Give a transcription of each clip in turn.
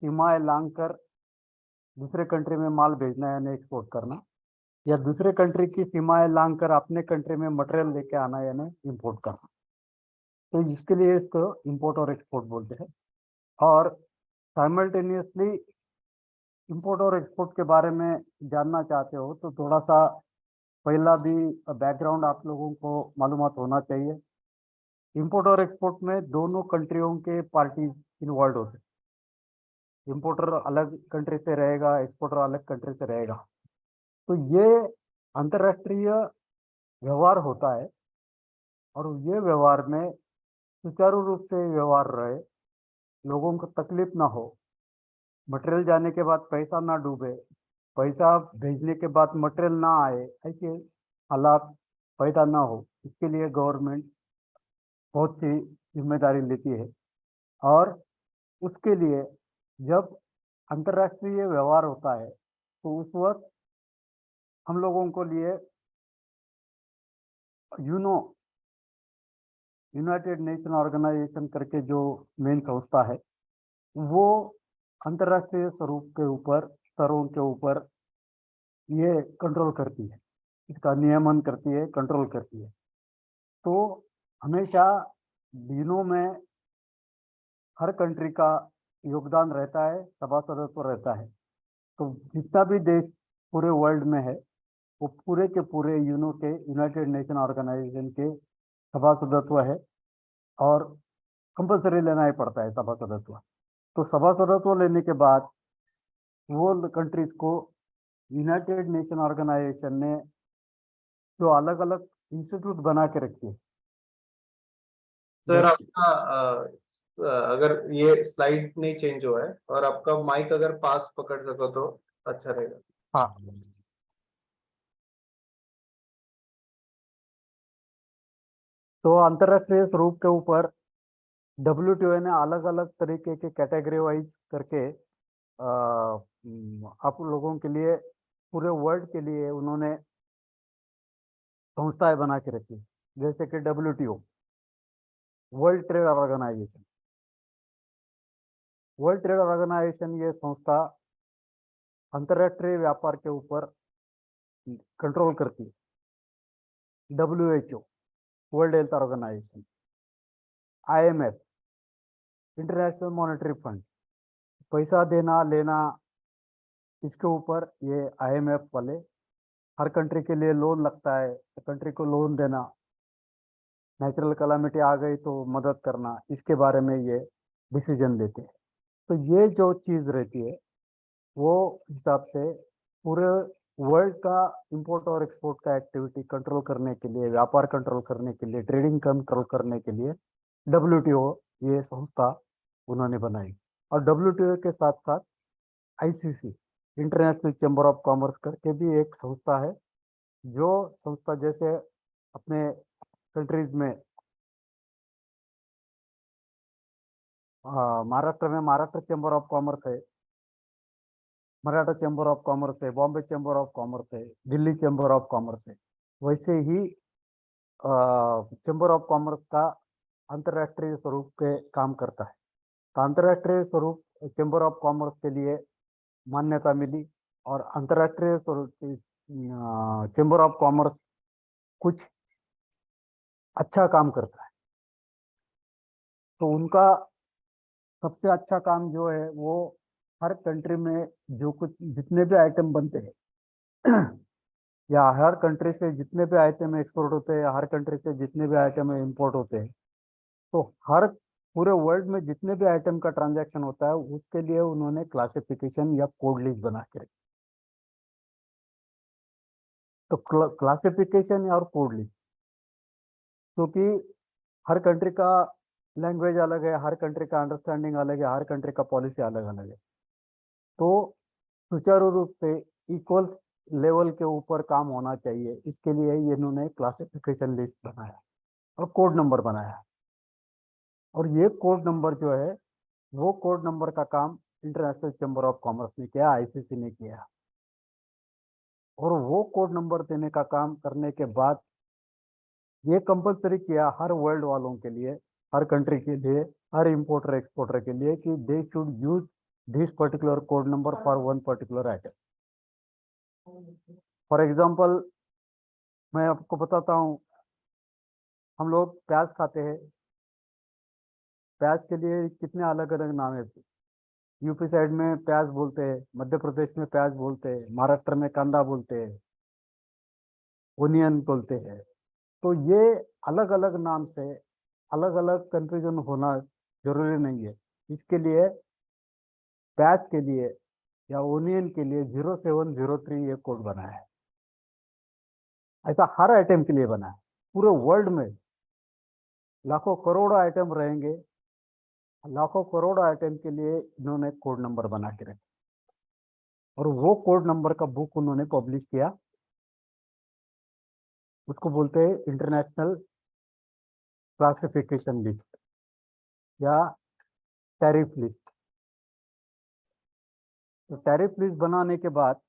सीमाएं लांघकर दूसरे कंट्री में माल भेजना यानी एक्सपोर्ट करना, या दूसरे कंट्री की सीमाएं लांघकर अपने कंट्री में मटेरियल लेके आना यानी इंपोर्ट करना। तो इसके लिए इसको इंपोर्ट और एक्सपोर्ट बोलते हैं। और साइमल्टेनियसली इंपोर्ट और एक्सपोर्ट के बारे में जानना चाहते हो तो थोड़ा सा पहला भी बैकग्राउंड आप लोगों को मालूमात होना चाहिए। इंपोर्ट और एक्सपोर्ट में दोनों कंट्रियों के पार्टीज इन्वॉल्व होते हैं। इंपोर्टर अलग कंट्री से रहेगा, एक्सपोर्टर अलग कंट्री से रहेगा। तो ये अंतर्राष्ट्रीय व्यवहार होता है और ये व्यवहार में सुचारू रूप से व्यवहार रहे, लोगों को तकलीफ ना हो, मटेरियल जाने के बाद पैसा ना डूबे, पैसा भेजने के बाद मटेरियल ना आए, ऐसे हालात पैदा ना हो, इसके लिए गवर्नमेंट बहुत सी जिम्मेदारी लेती है। और उसके लिए जब अंतर्राष्ट्रीय व्यवहार होता है तो उस वक्त हम लोगों को लिए यूनाइटेड नेशन ऑर्गेनाइजेशन करके जो मेन संस्था है वो अंतर्राष्ट्रीय स्वरूप के ऊपर स्तरों के ऊपर ये कंट्रोल करती है, इसका नियमन करती है, कंट्रोल करती है। तो हमेशा दिनों में हर कंट्री का योगदान रहता है, सभासदत्व रहता है। तो जितना भी देश पूरे वर्ल्ड में है वो पूरे के पूरे यूनाइटेड नेशन ऑर्गेनाइजेशन के सभासदत्व है और कंपलसरी लेना ही पड़ता है सभासदत्व। तो सभासदत्व लेने के बाद वो कंट्रीज को यूनाइटेड नेशन ऑर्गेनाइजेशन ने जो अलग अलग इंस्टीट्यूट बना के रखी है। सर आपका अगर ये स्लाइड नहीं चेंज हुआ है और आपका माइक अगर पास पकड़ सको तो अच्छा रहेगा। हाँ, तो अंतर्राष्ट्रीय स्वरूप के ऊपर WTO ने अलग अलग तरीके के कैटेगरी वाइज करके आप लोगों के लिए पूरे वर्ल्ड के लिए उन्होंने संस्थाएं बना के रखी, जैसे कि WTO world trade organisation. World trade organisation ये संस्था अंतर्राष्ट्रीय व्यापार के ऊपर कंट्रोल करती है। WHO world health organisation, IMF international monetary fund, पैसा देना लेना इसके ऊपर ये IMF वाले, हर कंट्री के लिए लोन लगता है तो कंट्री को लोन देना, नेचुरल कैलामिटी आ गई तो मदद करना, इसके बारे में ये डिसीजन लेते हैं। तो ये जो चीज़ रहती है वो हिसाब से पूरे वर्ल्ड का इंपोर्ट और एक्सपोर्ट का एक्टिविटी कंट्रोल करने के लिए, व्यापार कंट्रोल करने के लिए, ट्रेडिंग कंट्रोल करने के लिए WTO ये संस्था उन्होंने बनाई। और WTO के साथ साथ ICC international chamber of commerce करके भी एक संस्था है, जो संस्था जैसे अपने कंट्रीज में महाराष्ट्र में महाराष्ट्र चैम्बर ऑफ कॉमर्स है, मराठा चैम्बर ऑफ कॉमर्स है, बॉम्बे चैम्बर ऑफ कॉमर्स है, दिल्ली चैम्बर ऑफ कॉमर्स है, वैसे ही चैम्बर ऑफ कॉमर्स का अंतर्राष्ट्रीय स्वरूप के काम करता है। तो अंतर्राष्ट्रीय स्वरूप चैम्बर ऑफ कॉमर्स के लिए मान्यता मिली और अंतर्राष्ट्रीय स्वरूप चैम्बर ऑफ कॉमर्स कुछ अच्छा काम करता है। तो उनका सबसे अच्छा काम जो है वो हर कंट्री में जो कुछ जितने भी आइटम बनते हैं या हर कंट्री से जितने भी आइटम एक्सपोर्ट होते हैं, हर कंट्री से जितने भी आइटम इंपोर्ट होते हैं, तो हर पूरे वर्ल्ड में जितने भी आइटम का ट्रांजैक्शन होता है उसके लिए उन्होंने क्लासिफिकेशन या कोड लिस्ट बना के रखी। तो क्लासिफिकेशन और कोड लिस्ट, क्योंकि हर कंट्री का लैंग्वेज अलग है, हर कंट्री का अंडरस्टैंडिंग अलग है, हर कंट्री का पॉलिसी अलग अलग है। तो सुचारू रूप से इक्वल लेवल के ऊपर काम होना चाहिए, इसके लिए इन्होंने क्लासिफिकेशन लिस्ट बनाया और कोड नंबर बनाया। और ये कोड नंबर जो है वो कोड नंबर का काम इंटरनेशनल चैम्बर ऑफ कॉमर्स ने किया, ICC ने किया। और वो कोड नंबर देने का काम करने के बाद ये कंपलसरी किया हर वर्ल्ड वालों के लिए, हर कंट्री के लिए, हर इंपोर्टर एक्सपोर्टर के लिए कि they should use this particular code number for one particular item. For example, मैं आपको बताता हूँ, हम लोग प्याज खाते हैं, प्याज के लिए कितने अलग अलग नाम है। यूपी साइड में प्याज बोलते हैं, मध्य प्रदेश में प्याज बोलते हैं, महाराष्ट्र में कांदा बोलते हैं, ओनियन बोलते हैं। तो ये अलग अलग नाम से अलग अलग कंफ्यूजन होना जरूरी नहीं है। इसके लिए प्याज के लिए या ओनियन के लिए 0703 ये कोड बना है। ऐसा हर आइटम के लिए बना है। पूरे वर्ल्ड में लाखों करोड़ों आइटम रहेंगे, लाखों करोड़ों आइटम के लिए इन्होंने कोड नंबर बना के रखे और वो कोड नंबर का बुक उन्होंने पब्लिश किया। उसको बोलते हैं इंटरनेशनल क्लासिफिकेशन लिस्ट या टैरिफ लिस्ट। तो टैरिफ लिस्ट बनाने के बाद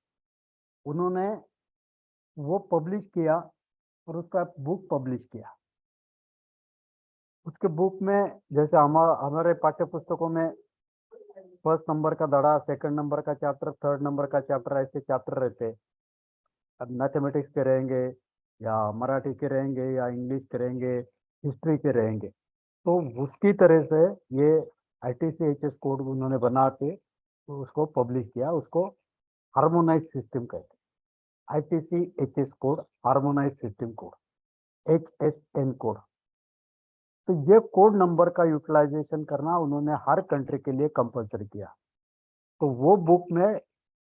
उन्होंने वो पब्लिश किया और उसका बुक पब्लिश किया। उसके बुक में जैसे हमारे पाठ्य पुस्तकों में फर्स्ट नंबर का दड़ा, सेकंड नंबर का चैप्टर, थर्ड नंबर का चैप्टर, ऐसे चैप्टर रहते हैं। अब मैथमेटिक्स के रहेंगे या मराठी के रहेंगे या इंग्लिश के रहेंगे, हिस्ट्री के रहेंगे। तो उसकी तरह से ये ITC-HS कोड उन्होंने बना के उसको पब्लिश किया। उसको हार्मोनाइज सिस्टम कहते हैं। ITC-HS code, harmonise system code, HSN code. तो ये कोड नंबर का यूटिलाइजेशन करना उन्होंने हर कंट्री के लिए कंपलसरी किया। तो वो बुक में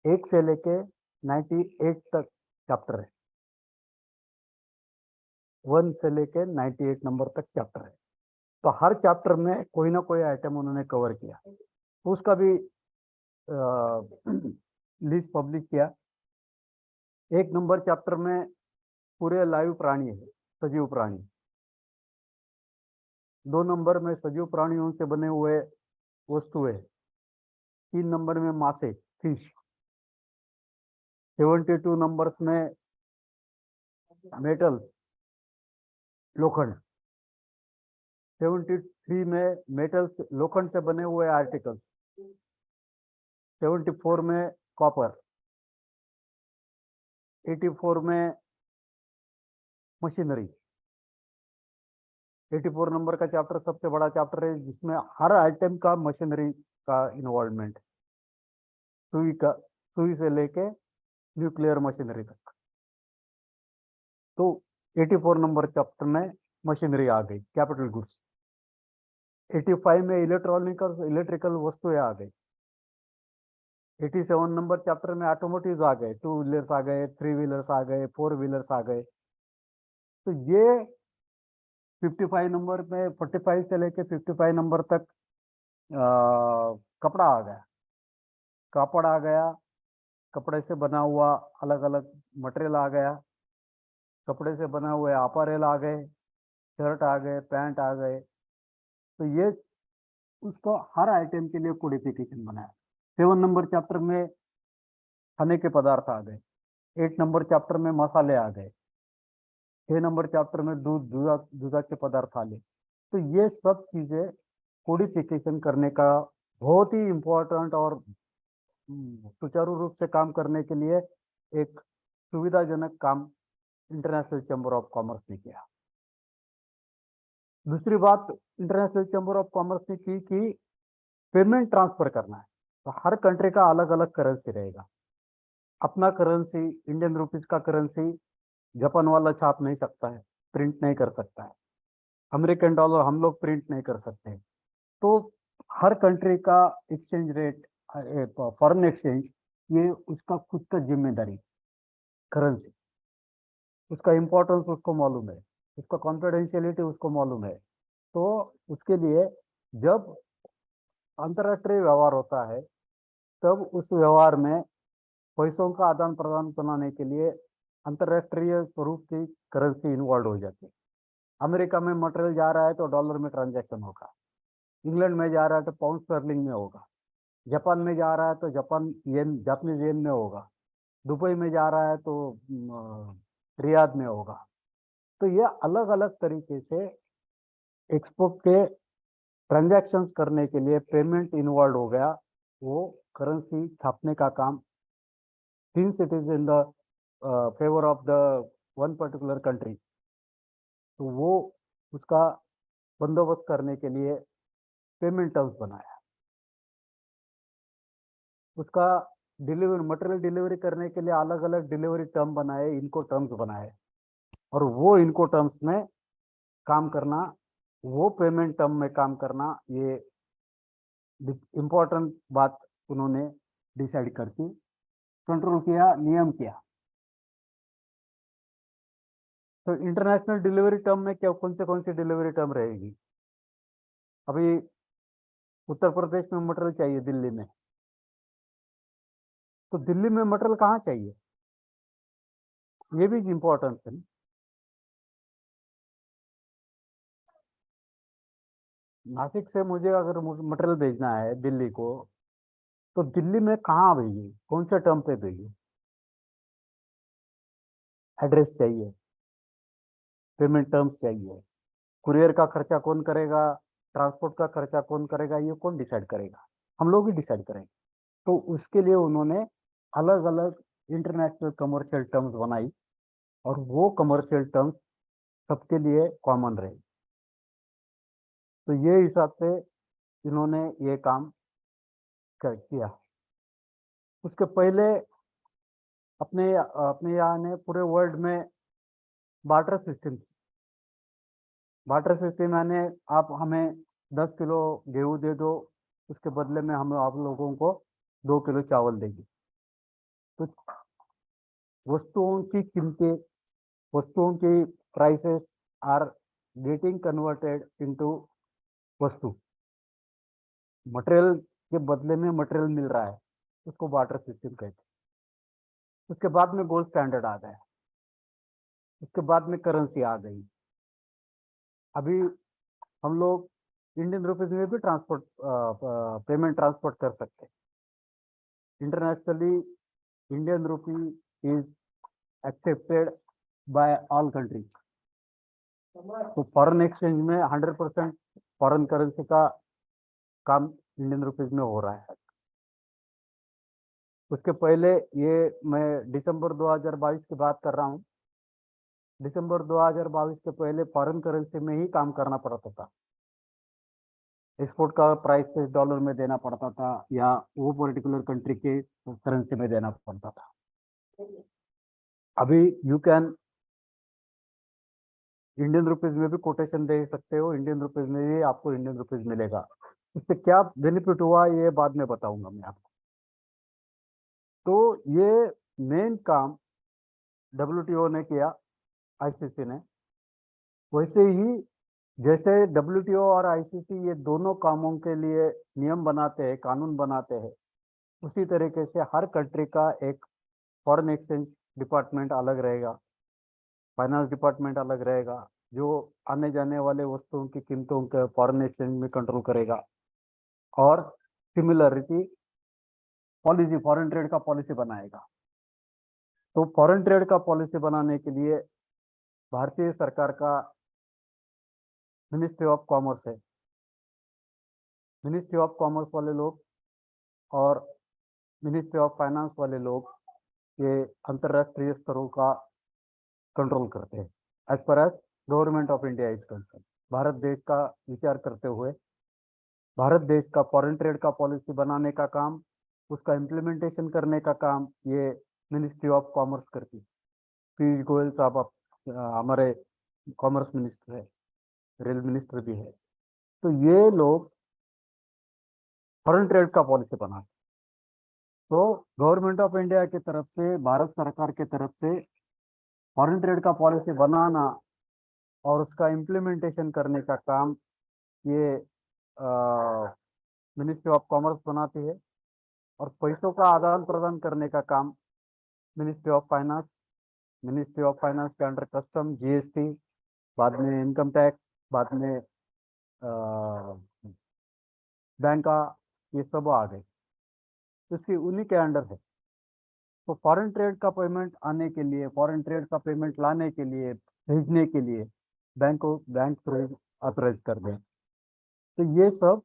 1 से लेके 98 तक चैप्टर है, 1 से लेके 98 नंबर तक चैप्टर है। तो हर चैप्टर में कोई ना कोई आइटम उन्होंने कवर किया। तो उसका भी लिस्ट पब्लिश किया। 1 नंबर चैप्टर में पूरे लाइव प्राणी है, सजीव प्राणी। 2 नंबर में सजीव प्राणियों से बने हुए वस्तुएं। 3 नंबर में मासे, फिश। 72 नंबर्स में मेटल, लोखंड। 73 में मेटल्स, लोखंड से बने हुए आर्टिकल्स। 74 में कॉपर। 84 में मशीनरी। 84 नंबर का चैप्टर सबसे बड़ा चैप्टर है, जिसमें हर आइटम का मशीनरी का इन्वॉल्वमेंट, सुई से लेके न्यूक्लियर मशीनरी तक। तो 84 नंबर चैप्टर में मशीनरी आ गई, कैपिटल गुड्स। 85 में इलेक्ट्रिकल वस्तुएं आ गई। 87 नंबर चैप्टर में ऑटोमोटिव आ गए, 2 व्हीलर्स आ गए, 3 व्हीलर्स आ गए, 4 व्हीलर्स आ गए। तो ये 55 नंबर में 45 से लेके 55 नंबर तक कपड़ा आ गया, कापड़ आ गया, कपड़े से बना हुआ अलग अलग मटेरियल आ गया, कपड़े से बना हुए अपैरल आ गए, शर्ट आ गए, पैंट आ गए। तो ये उसको हर आइटम के लिए कोडिफिकेशन बनाया। 7 नंबर चैप्टर में खाने के पदार्थ आ गए। 8 नंबर चैप्टर में मसाले आ गए। 6 नंबर चैप्टर में दूधा के पदार्थ आ गए। तो ये सब चीजें कोडिफिकेशन करने का बहुत ही इम्पोर्टेंट और सुचारू रूप से काम करने के लिए एक सुविधाजनक काम इंटरनेशनल चैम्बर ऑफ कॉमर्स ने किया। दूसरी बात इंटरनेशनल चैम्बर ऑफ कॉमर्स ने की कि पेमेंट ट्रांसफर करना है। तो हर कंट्री का अलग अलग करेंसी रहेगा। अपना करेंसी, इंडियन रुपीज का करेंसी जापान वाला छाप नहीं सकता है, प्रिंट नहीं कर सकता है। अमेरिकन डॉलर हम लोग प्रिंट नहीं कर सकते। तो हर कंट्री का एक्सचेंज रेट, फॉरेन एक्सचेंज, ये उसका खुद का जिम्मेदारी। करेंसी, उसका इम्पोर्टेंस उसको मालूम है, उसका कॉन्फिडेंशियलिटी उसको मालूम है। तो उसके लिए जब अंतर्राष्ट्रीय व्यवहार होता है, तब उस व्यवहार में पैसों का आदान प्रदान बनाने के लिए अंतर्राष्ट्रीय स्वरूप की करेंसी इन्वॉल्व हो जाती है। अमेरिका में मटेरियल जा रहा है तो डॉलर में ट्रांजैक्शन होगा, इंग्लैंड में जा रहा है तो पाउंड स्टर्लिंग में होगा, जापान में जा रहा है तो जापानीज येन में होगा, दुबई में जा रहा है तो रियाद में होगा। तो ये अलग अलग तरीके से एक्सपोर्ट के ट्रांजैक्शंस करने के लिए पेमेंट इन्वॉल्व हो गया वो करेंसी छापने का काम, since it is in the favour of the one particular country, तो वो उसका बंदोबस्त करने के लिए पेमेंट टर्म्स बनाया। उसका डिलीवरी, मटेरियल डिलीवरी करने के लिए अलग अलग डिलीवरी टर्म बनाए, इनको टर्म्स बनाए, और वो इनको टर्म्स में काम करना, वो पेमेंट टर्म में काम करना, ये इम्पोर्टेंट बात उन्होंने डिसाइड करके कंट्रोल किया, नियम किया। तो इंटरनेशनल डिलीवरी टर्म में क्या कौन सी डिलीवरी टर्म रहेगी? अभी उत्तर प्रदेश में मटेरियल चाहिए दिल्ली में, तो दिल्ली में मटेरियल कहाँ चाहिए, ये भी इम्पोर्टेंट है। नासिक से मुझे अगर मटेरियल भेजना है दिल्ली को, तो दिल्ली में कहाँ भेजिए, कौन से टर्म पे भेजिए? एड्रेस चाहिए, पेमेंट टर्म्स चाहिए, कुरियर का खर्चा कौन करेगा, ट्रांसपोर्ट का खर्चा कौन करेगा, ये कौन डिसाइड करेगा? हम लोग ही डिसाइड करेंगे। तो उसके लिए उन्होंने अलग अलग इंटरनेशनल कमर्शियल टर्म्स बनाई, और वो कमर्शियल टर्म्स सबके लिए कॉमन रहे। तो ये हिसाब से इन्होंने ये काम किया। उसके पहले अपने अपने यहाँ ने पूरे वर्ल्ड में बार्टर सिस्टम, बार्टर सिस्टम यानी आप हमें 10 किलो गेहूँ दे दो, उसके बदले में हम आप लोगों को 2 किलो चावल देंगे। तो वस्तुओं की कीमतें, वस्तुओं की prices are getting converted into वस्तु, मटेरियल के बदले में मटेरियल मिल रहा है, उसको बार्टर सिस्टम कहते हैं। उसके बाद में गोल्ड स्टैंडर्ड आ गया, उसके बाद में करेंसी आ गई। अभी हम लोग इंडियन रुपीज में भी ट्रांसपोर्ट पेमेंट ट्रांसपोर्ट कर सकते हैं। Internationally Indian rupee is accepted by all country. तो फॉरेन एक्सचेंज में 100% फॉरेन करेंसी का काम इंडियन रुपीज में हो रहा है। उसके पहले, ये मैं दिसंबर 2022 की बात कर रहा हूँ, दिसंबर 2022 के पहले फॉरेन करेंसी में ही काम करना पड़ता था। एक्सपोर्ट का प्राइस डॉलर में देना पड़ता था, या वो पर्टिकुलर कंट्री के करेंसी में देना पड़ता था। अभी यू कैन इंडियन रुपीज में भी कोटेशन दे सकते हो, इंडियन रुपीज में भी आपको इंडियन रुपीज मिलेगा। इससे क्या बेनिफिट हुआ ये बाद में बताऊंगा मैं आपको। तो ये मेन काम WTO ने किया, ICC ने। वैसे ही जैसे WTO और ICC ये दोनों कामों के लिए नियम बनाते हैं, कानून बनाते हैं, उसी तरीके से हर कंट्री का एक फॉरेन एक्सचेंज डिपार्टमेंट अलग रहेगा, फाइनेंस डिपार्टमेंट अलग रहेगा, जो आने जाने वाले वस्तुओं की कीमतों के फॉरेन एक्सचेंज में कंट्रोल करेगा। और सिमिलरिटी पॉलिसी, फॉरेन ट्रेड का पॉलिसी बनाएगा। तो फॉरेन ट्रेड का पॉलिसी बनाने के लिए भारतीय सरकार का मिनिस्ट्री ऑफ कॉमर्स है। मिनिस्ट्री ऑफ कॉमर्स वाले लोग और मिनिस्ट्री ऑफ फाइनेंस वाले लोग ये अंतर्राष्ट्रीय स्तरों का कंट्रोल करते हैं। As per as government of India is concern, Bharat देश का विचार करते हुए भारत देश का फॉरेन ट्रेड का पॉलिसी बनाने का काम, उसका इम्प्लीमेंटेशन करने का काम ये मिनिस्ट्री ऑफ कॉमर्स करती है। पीयूष गोयल साहब हमारे कॉमर्स मिनिस्टर है, रेल मिनिस्टर भी है। तो ये लोग फॉरेन ट्रेड का पॉलिसी बनाते। तो गवर्नमेंट ऑफ इंडिया की तरफ से, भारत सरकार की तरफ से फॉरेन ट्रेड का पॉलिसी बनाना और उसका इम्प्लीमेंटेशन करने का काम ये मिनिस्ट्री ऑफ कॉमर्स बनाती है। और पैसों का आदान प्रदान करने का काम ministry of finance, ministry of finance के अंडर कस्टम, GST, बाद में इनकम टैक्स, बाद में बैंक का, ये सब आ गए, इसकी उन्हीं के अंडर है। तो फॉरेन ट्रेड का पेमेंट आने के लिए, फॉरेन ट्रेड का पेमेंट लाने के लिए, भेजने के लिए बैंक को, बैंक थ्रू ऑथराइज कर दें। तो ये सब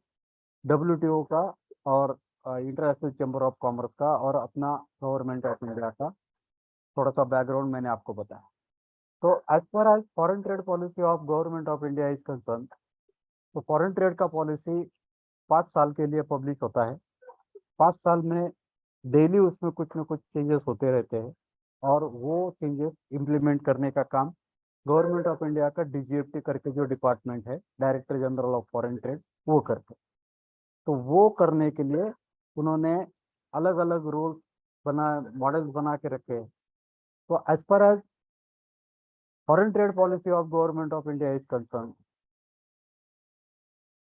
WTO का और इंटरनेशनल चैम्बर ऑफ कॉमर्स का और अपना गवर्नमेंट ऑफ इंडिया का थोड़ा सा बैकग्राउंड मैंने आपको बताया। तो as per as foreign trade policy of government of India is concern, तो फॉरेन ट्रेड का पॉलिसी 5 साल के लिए पब्लिश होता है। 5 साल में डेली उसमें कुछ न कुछ चेंजेस होते रहते हैं और वो चेंजेस इम्प्लीमेंट करने का काम गवर्नमेंट ऑफ इंडिया का डीजीएफटी करके जो डिपार्टमेंट है, director general of foreign trade, वो करते हैं। तो वो करने के लिए उन्होंने अलग अलग रूल्स बना, मॉडल्स बना के रखे हैं। तो as per as foreign trade policy of government of India is concern,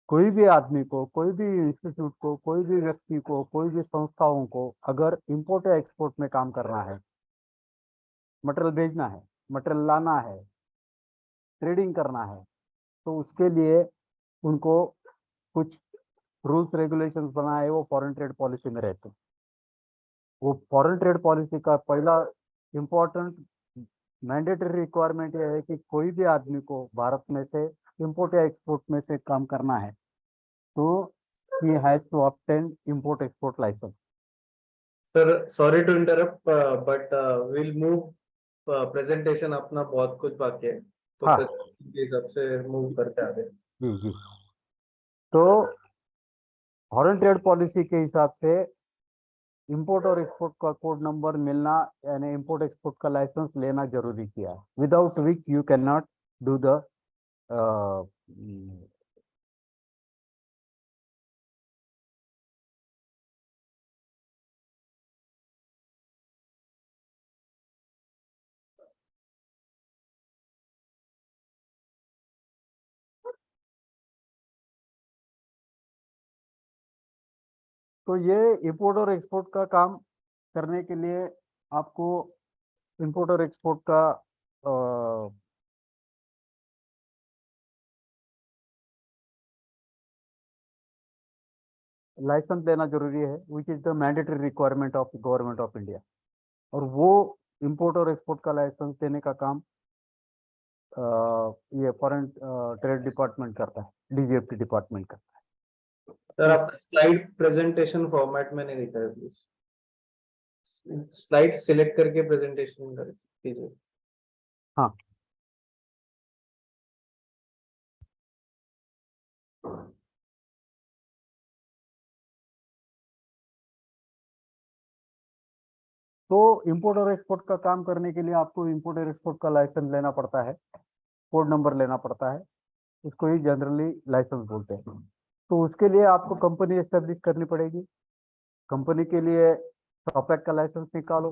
कोई भी आदमी को, कोई भी इंस्टीट्यूट को, कोई भी व्यक्ति को, कोई भी संस्थाओं को अगर इंपोर्ट या एक्सपोर्ट में काम करना है, मटेरियल भेजना है, मटेरियल लाना है, ट्रेडिंग करना है, तो उसके लिए उनको कुछ रूल्स रेगुलेशंस बनाए, वो फॉरेन ट्रेड पॉलिसी में रहते हैं। वो फॉरेन ट्रेड पॉलिसी का पहला इम्पोर्टेंट मैंडेटरी रिक्वायरमेंट यह है कि कोई भी आदमी को भारत में से इंपोर्ट या एक्सपोर्ट में से काम करना है तो he has to obtain import export license. Sir sorry to interrupt but will move presentation, अपना बहुत कुछ बाकी है, तो हाँ presentation के हिसाब से मूव करते आगे। जी जी। तो फॉरेन ट्रेड पॉलिसी के हिसाब से इंपोर्ट और एक्सपोर्ट का कोड नंबर मिलना, यानी इंपोर्ट एक्सपोर्ट का लाइसेंस लेना जरूरी किया है, without which you can not do the तो ये इंपोर्ट और एक्सपोर्ट का काम करने के लिए आपको इंपोर्ट और एक्सपोर्ट का लाइसेंस लेना जरूरी है, which is the mandatory requirement of government of India. और वो इंपोर्ट और एक्सपोर्ट का लाइसेंस देने का काम ये फॉरेन ट्रेड डिपार्टमेंट करता है, डीजीएफटी डिपार्टमेंट करता सर है। आपका स्लाइड प्रेजेंटेशन फॉर्मेट में नहीं दिखा है, प्लीज स्लाइड सिलेक्ट करके प्रेजेंटेशन कर कीजिए। हाँ, तो इंपोर्ट और एक्सपोर्ट का काम करने के लिए आपको इंपोर्ट और एक्सपोर्ट का लाइसेंस लेना पड़ता है, कोड नंबर लेना पड़ता है, इसको ही जनरली लाइसेंस बोलते हैं। तो उसके लिए आपको कंपनी एस्टेब्लिश करनी पड़ेगी। कंपनी के लिए शॉपैक का लाइसेंस निकालो,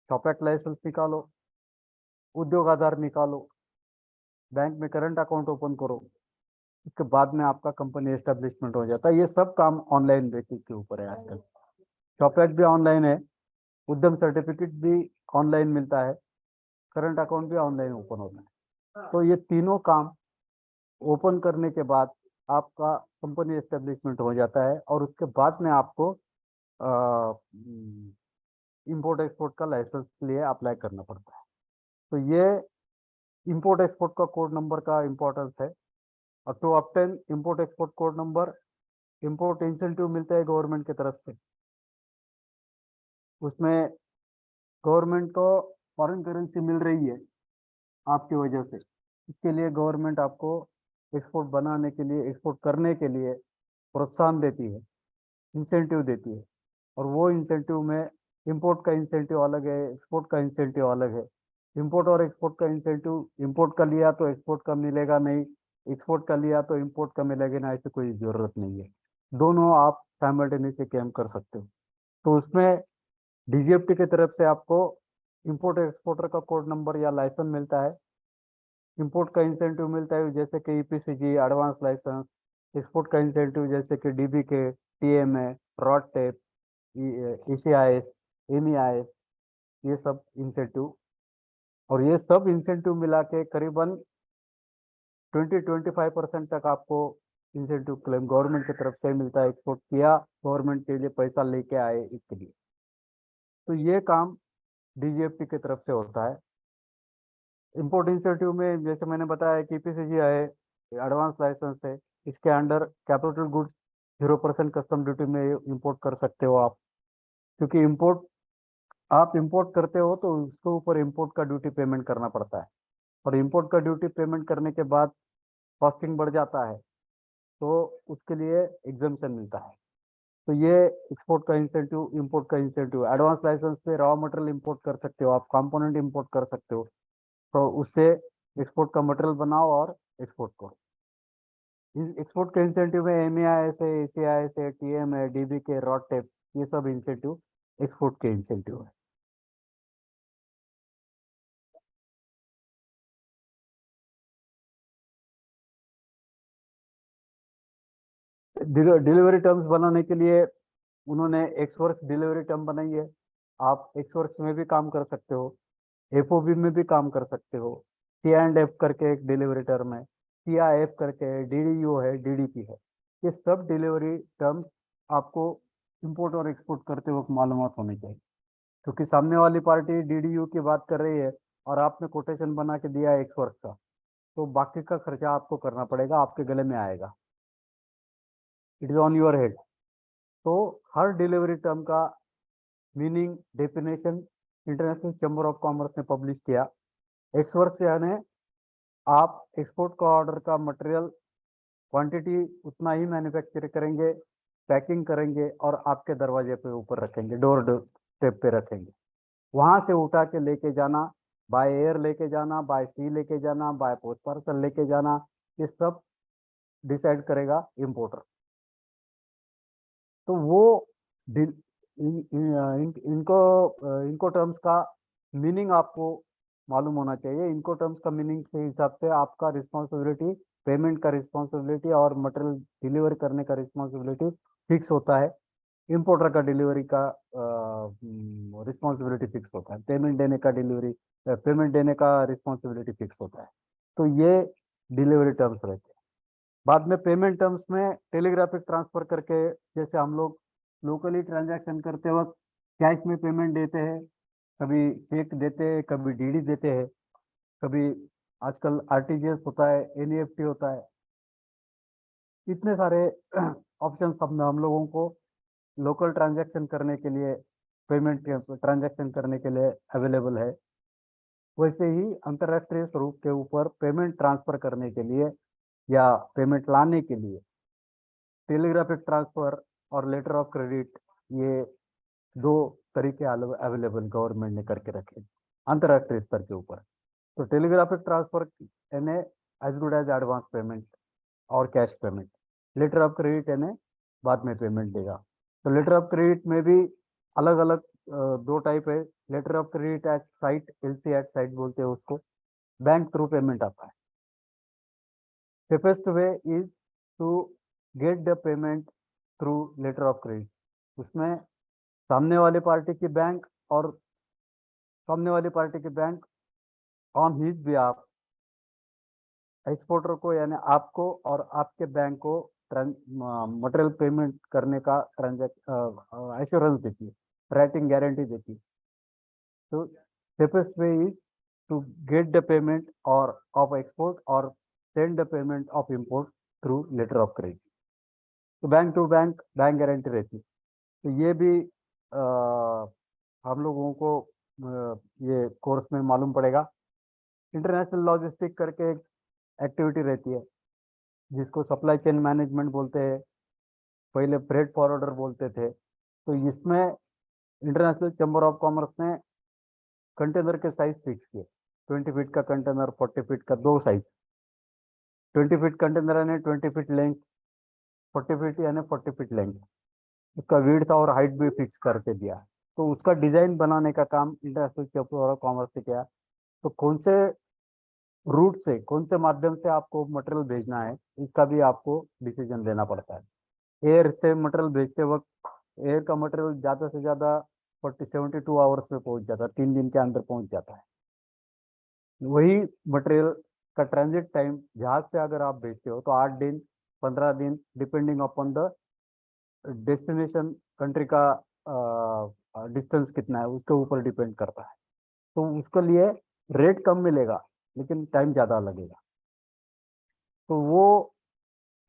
शॉपैक लाइसेंस निकालो, उद्योग आधार निकालो, बैंक में करंट अकाउंट ओपन करो, उसके बाद में आपका कंपनी एस्टेब्लिशमेंट हो जाता है। ये सब काम ऑनलाइन बेसिस के ऊपर है आजकल। शॉपैक भी ऑनलाइन है, उद्यम सर्टिफिकेट भी ऑनलाइन मिलता है, करंट अकाउंट भी ऑनलाइन ओपन होता है। तो ये तीनों काम ओपन करने के बाद आपका कंपनी एस्टेब्लिशमेंट हो जाता है और उसके बाद में आपको इंपोर्ट एक्सपोर्ट का लाइसेंस के लिए अप्लाई करना पड़ता है। तो ये इंपोर्ट एक्सपोर्ट का कोड नंबर का इम्पोर्टेंस है। और to obtain import export code number, import incentive मिलता है गवर्नमेंट की तरफ से, उसमें गवर्नमेंट को फॉरेन करेंसी मिल रही है आपकी वजह से, इसके लिए गवर्नमेंट आपको एक्सपोर्ट बनाने के लिए, एक्सपोर्ट करने के लिए प्रोत्साहन देती है, इंसेंटिव देती है। और वो इंसेंटिव में इंपोर्ट का इंसेंटिव अलग है, एक्सपोर्ट का इंसेंटिव अलग है। इंपोर्ट और एक्सपोर्ट का इंसेंटिव, इंपोर्ट का लिया तो एक्सपोर्ट का मिलेगा नहीं, एक्सपोर्ट का लिया तो इंपोर्ट का मिलेगा ना, ऐसी कोई जरूरत नहीं है। दोनों आप साइमल्टेनियसली क्लेम कर सकते हो। तो उसमें डीजीएफटी की तरफ से आपको इंपोर्ट एक्सपोर्टर का कोड नंबर या लाइसेंस मिलता है, इंपोर्ट का इंसेंटिव मिलता है जैसे कि ईपीसीजी, एडवांस लाइसेंस, एक्सपोर्ट का इंसेंटिव जैसे कि डीबीके, टीएमए, रॉड टेप, ईसीआईएस, एमईआईएस, ये सब इंसेंटिव। और ये सब इंसेंटिव मिला के करीबन 20-25% तक आपको इंसेंटिव क्लेम गवर्नमेंट की तरफ से मिलता है, एक्सपोर्ट किया, गवर्नमेंट के लिए पैसा लेके आए इसके लिए। तो ये काम डीजीएफटी की तरफ से होता है। इंपोर्ट इंसेंटिव में जैसे मैंने बताया कि पीसीजी है, एडवांस लाइसेंस है, इसके under capital goods 0% custom duty में इंपोर्ट कर सकते हो आप, क्योंकि इंपोर्ट आप इंपोर्ट करते हो तो उसके ऊपर इंपोर्ट का ड्यूटी पेमेंट करना पड़ता है, और इंपोर्ट का ड्यूटी पेमेंट करने के बाद कॉस्टिंग बढ़ जाता है, तो उसके लिए एग्जाम्पशन मिलता है। तो ये एक्सपोर्ट का इंसेंटिव, इंपोर्ट का इंसेंटिव। एडवांस लाइसेंस पे रॉ मटेरियल इंपोर्ट कर सकते हो आप, कंपोनेंट इंपोर्ट कर सकते हो, तो उससे एक्सपोर्ट का मटेरियल बनाओ और एक्सपोर्ट करो। एक्सपोर्ट के इंसेंटिव में MEIS है, ACIS है, TM है, DBK, रॉडटेप, ये सब इंसेंटिव एक्सपोर्ट के इंसेंटिव है। डिलीवरी टर्म्स बनाने के लिए उन्होंने एक्सवर्क्स डिलीवरी टर्म बनाई है। आप एक्सवर्क्स में भी काम कर सकते हो, FOB में भी काम कर सकते हो। C&F करके एक डिलीवरी टर्म है, CIF करके है, DDU है, DDP है। ये सब डिलीवरी टर्म्स आपको इंपोर्ट और एक्सपोर्ट करते वक्त मालूमात होनी चाहिए, क्योंकि सामने वाली पार्टी DDU की बात कर रही है और आपने कोटेशन बना के दिया है एक्सवर्क्स का, तो बाकी का खर्चा आपको करना पड़ेगा, आपके गले में आएगा। It is on your head. तो हर डिलीवरी टर्म का meaning, definition international chamber of commerce ने पब्लिश किया। एक्सवर्क्स यानी आप एक्सपोर्ट का ऑर्डर का मटेरियल क्वांटिटी उतना ही मैन्युफैक्चर करेंगे, पैकिंग करेंगे और आपके दरवाजे पे ऊपर रखेंगे, डोर स्टेप पे रखेंगे। वहां से उठा के लेके जाना, बाय एयर लेके जाना, बाय सी लेके जाना, बाय पोस्ट पार्सल लेके जाना, ये सब डिसाइड करेगा इंपोर्टर। तो वो इनको टर्म्स का मीनिंग आपको मालूम होना चाहिए। इनको टर्म्स का मीनिंग के हिसाब से आपका रिस्पॉन्सिबिलिटी, पेमेंट का रिस्पॉन्सिबिलिटी और मटेरियल डिलीवर करने का रिस्पॉन्सिबिलिटी फिक्स होता है। इंपोर्टर का डिलीवरी का रिस्पॉन्सिबिलिटी फिक्स होता है, पेमेंट देने का रिस्पॉन्सिबिलिटी फिक्स होता है। तो ये डिलीवरी टर्म्स रहते हैं। बाद में पेमेंट टर्म्स में टेलीग्राफिक ट्रांसफर करके, जैसे हम लोग लोकली ट्रांजैक्शन करते वक्त कैश में पेमेंट देते हैं, कभी चेक देते हैं, कभी DD देते हैं, कभी आजकल RTGS होता है, NEFT होता है। इतने सारे ऑप्शन हम लोगों को लोकल ट्रांजैक्शन करने के लिए, पेमेंट ट्रांजैक्शन करने के लिए अवेलेबल है। वैसे ही अंतर्राष्ट्रीय स्वरूप के ऊपर पेमेंट ट्रांसफर करने के लिए या पेमेंट लाने के लिए टेलीग्राफिक ट्रांसफर और लेटर ऑफ क्रेडिट, ये दो तरीके अवेलेबल गवर्नमेंट ने करके रखे अंतर्राष्ट्रीय स्तर के ऊपर। तो टेलीग्राफिक ट्रांसफर यानी as good as advance payment और cash payment. Letter of credit यानी बाद में पेमेंट देगा। तो लेटर ऑफ क्रेडिट में भी अलग अलग दो टाइप है। Letter of credit at sight, LC at sight बोलते हैं उसको। बैंक थ्रू पेमेंट आता है। Safest way is to get the payment through letter of credit. उसमें सामने वाली पार्टी की बैंक और सामने वाली पार्टी की bank on his behalf exporter को यानी आपको और आपके बैंक को मटेरियल पेमेंट करने का एश्योरेंस देती है, राइटिंग गारंटी देती है। तो safest way is to get the payment और ऑफ एक्सपोर्ट और send the payment of import through letter of credit. तो बैंक टू बैंक गारंटी रहती है। तो ये भी हम लोगों को ये कोर्स में मालूम पड़ेगा। इंटरनेशनल लॉजिस्टिक करके एक एक्टिविटी रहती है जिसको सप्लाई चेन मैनेजमेंट बोलते हैं, पहले फ्रेट फॉरवर्डर बोलते थे। तो इसमें इंटरनेशनल चैम्बर ऑफ कॉमर्स ने कंटेनर के साइज फिक्स किए। 20 फीट का कंटेनर, 40 फीट का, दो साइज। 20 फीट कंटेनर यानी 20 फीट लेंथ, 40 फीट यानी 40 फीट लेंथ। उसका विड्थ और हाइट भी फिक्स करके दिया। तो उसका डिजाइन बनाने का काम इंटरनेशनल चैम्बर ऑफ कॉमर्स से किया। तो कौन से रूट से, कौन से माध्यम से आपको मटेरियल भेजना है, इसका भी आपको डिसीजन लेना पड़ता है। एयर से मटेरियल भेजते वक्त एयर का मटेरियल ज़्यादा से ज़्यादा 72 आवर्स में पहुंच जाता है, 3 दिन के अंदर पहुंच जाता है। वही मटेरियल का ट्रांजिट टाइम जहाज से अगर आप भेजते हो तो 8 दिन, 15 दिन, depending upon the destination country का डिस्टेंस कितना है उसके ऊपर डिपेंड करता है। तो उसके लिए रेट कम मिलेगा लेकिन टाइम ज़्यादा लगेगा। तो वो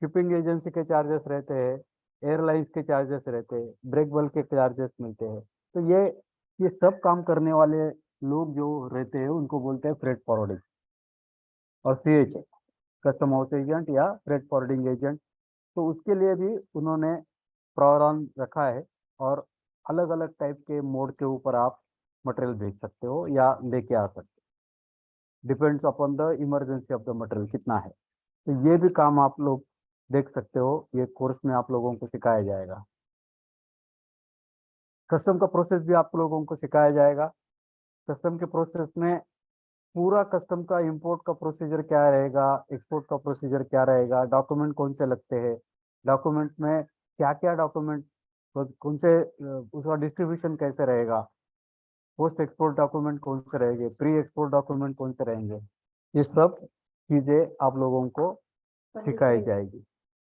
शिपिंग एजेंसी के चार्जेस रहते हैं, एयरलाइंस के चार्जेस रहते हैं, ब्रेक बल के चार्जेस मिलते हैं। तो ये सब काम करने वाले लोग जो रहते हैं उनको बोलते हैं फ्रेट फॉरवर्डिंग और CH, कस्टम हाउस एजेंट या फ्रेट फॉरवर्डिंग एजेंट। तो उसके लिए भी उन्होंने प्रावधान रखा है, और अलग अलग टाइप के मोड के ऊपर आप मटेरियल भेज सकते हो या लेके आ सकते हो, depends upon the emergency of the material कितना है। तो ये भी काम आप लोग देख सकते हो, ये कोर्स में आप लोगों को सिखाया जाएगा। कस्टम का प्रोसेस भी आप लोगों को सिखाया जाएगा। कस्टम के प्रोसेस में पूरा कस्टम का इंपोर्ट का प्रोसीजर क्या रहेगा, एक्सपोर्ट का प्रोसीजर क्या रहेगा, डॉक्यूमेंट कौन से लगते हैं, डॉक्यूमेंट में क्या क्या डॉक्यूमेंट कौन से, उसका डिस्ट्रीब्यूशन कैसे रहेगा, पोस्ट एक्सपोर्ट डॉक्यूमेंट कौन से रहेंगे, प्री एक्सपोर्ट डॉक्यूमेंट कौन से रहेंगे, ये सब चीज़ें आप लोगों को सिखाई जाएगी।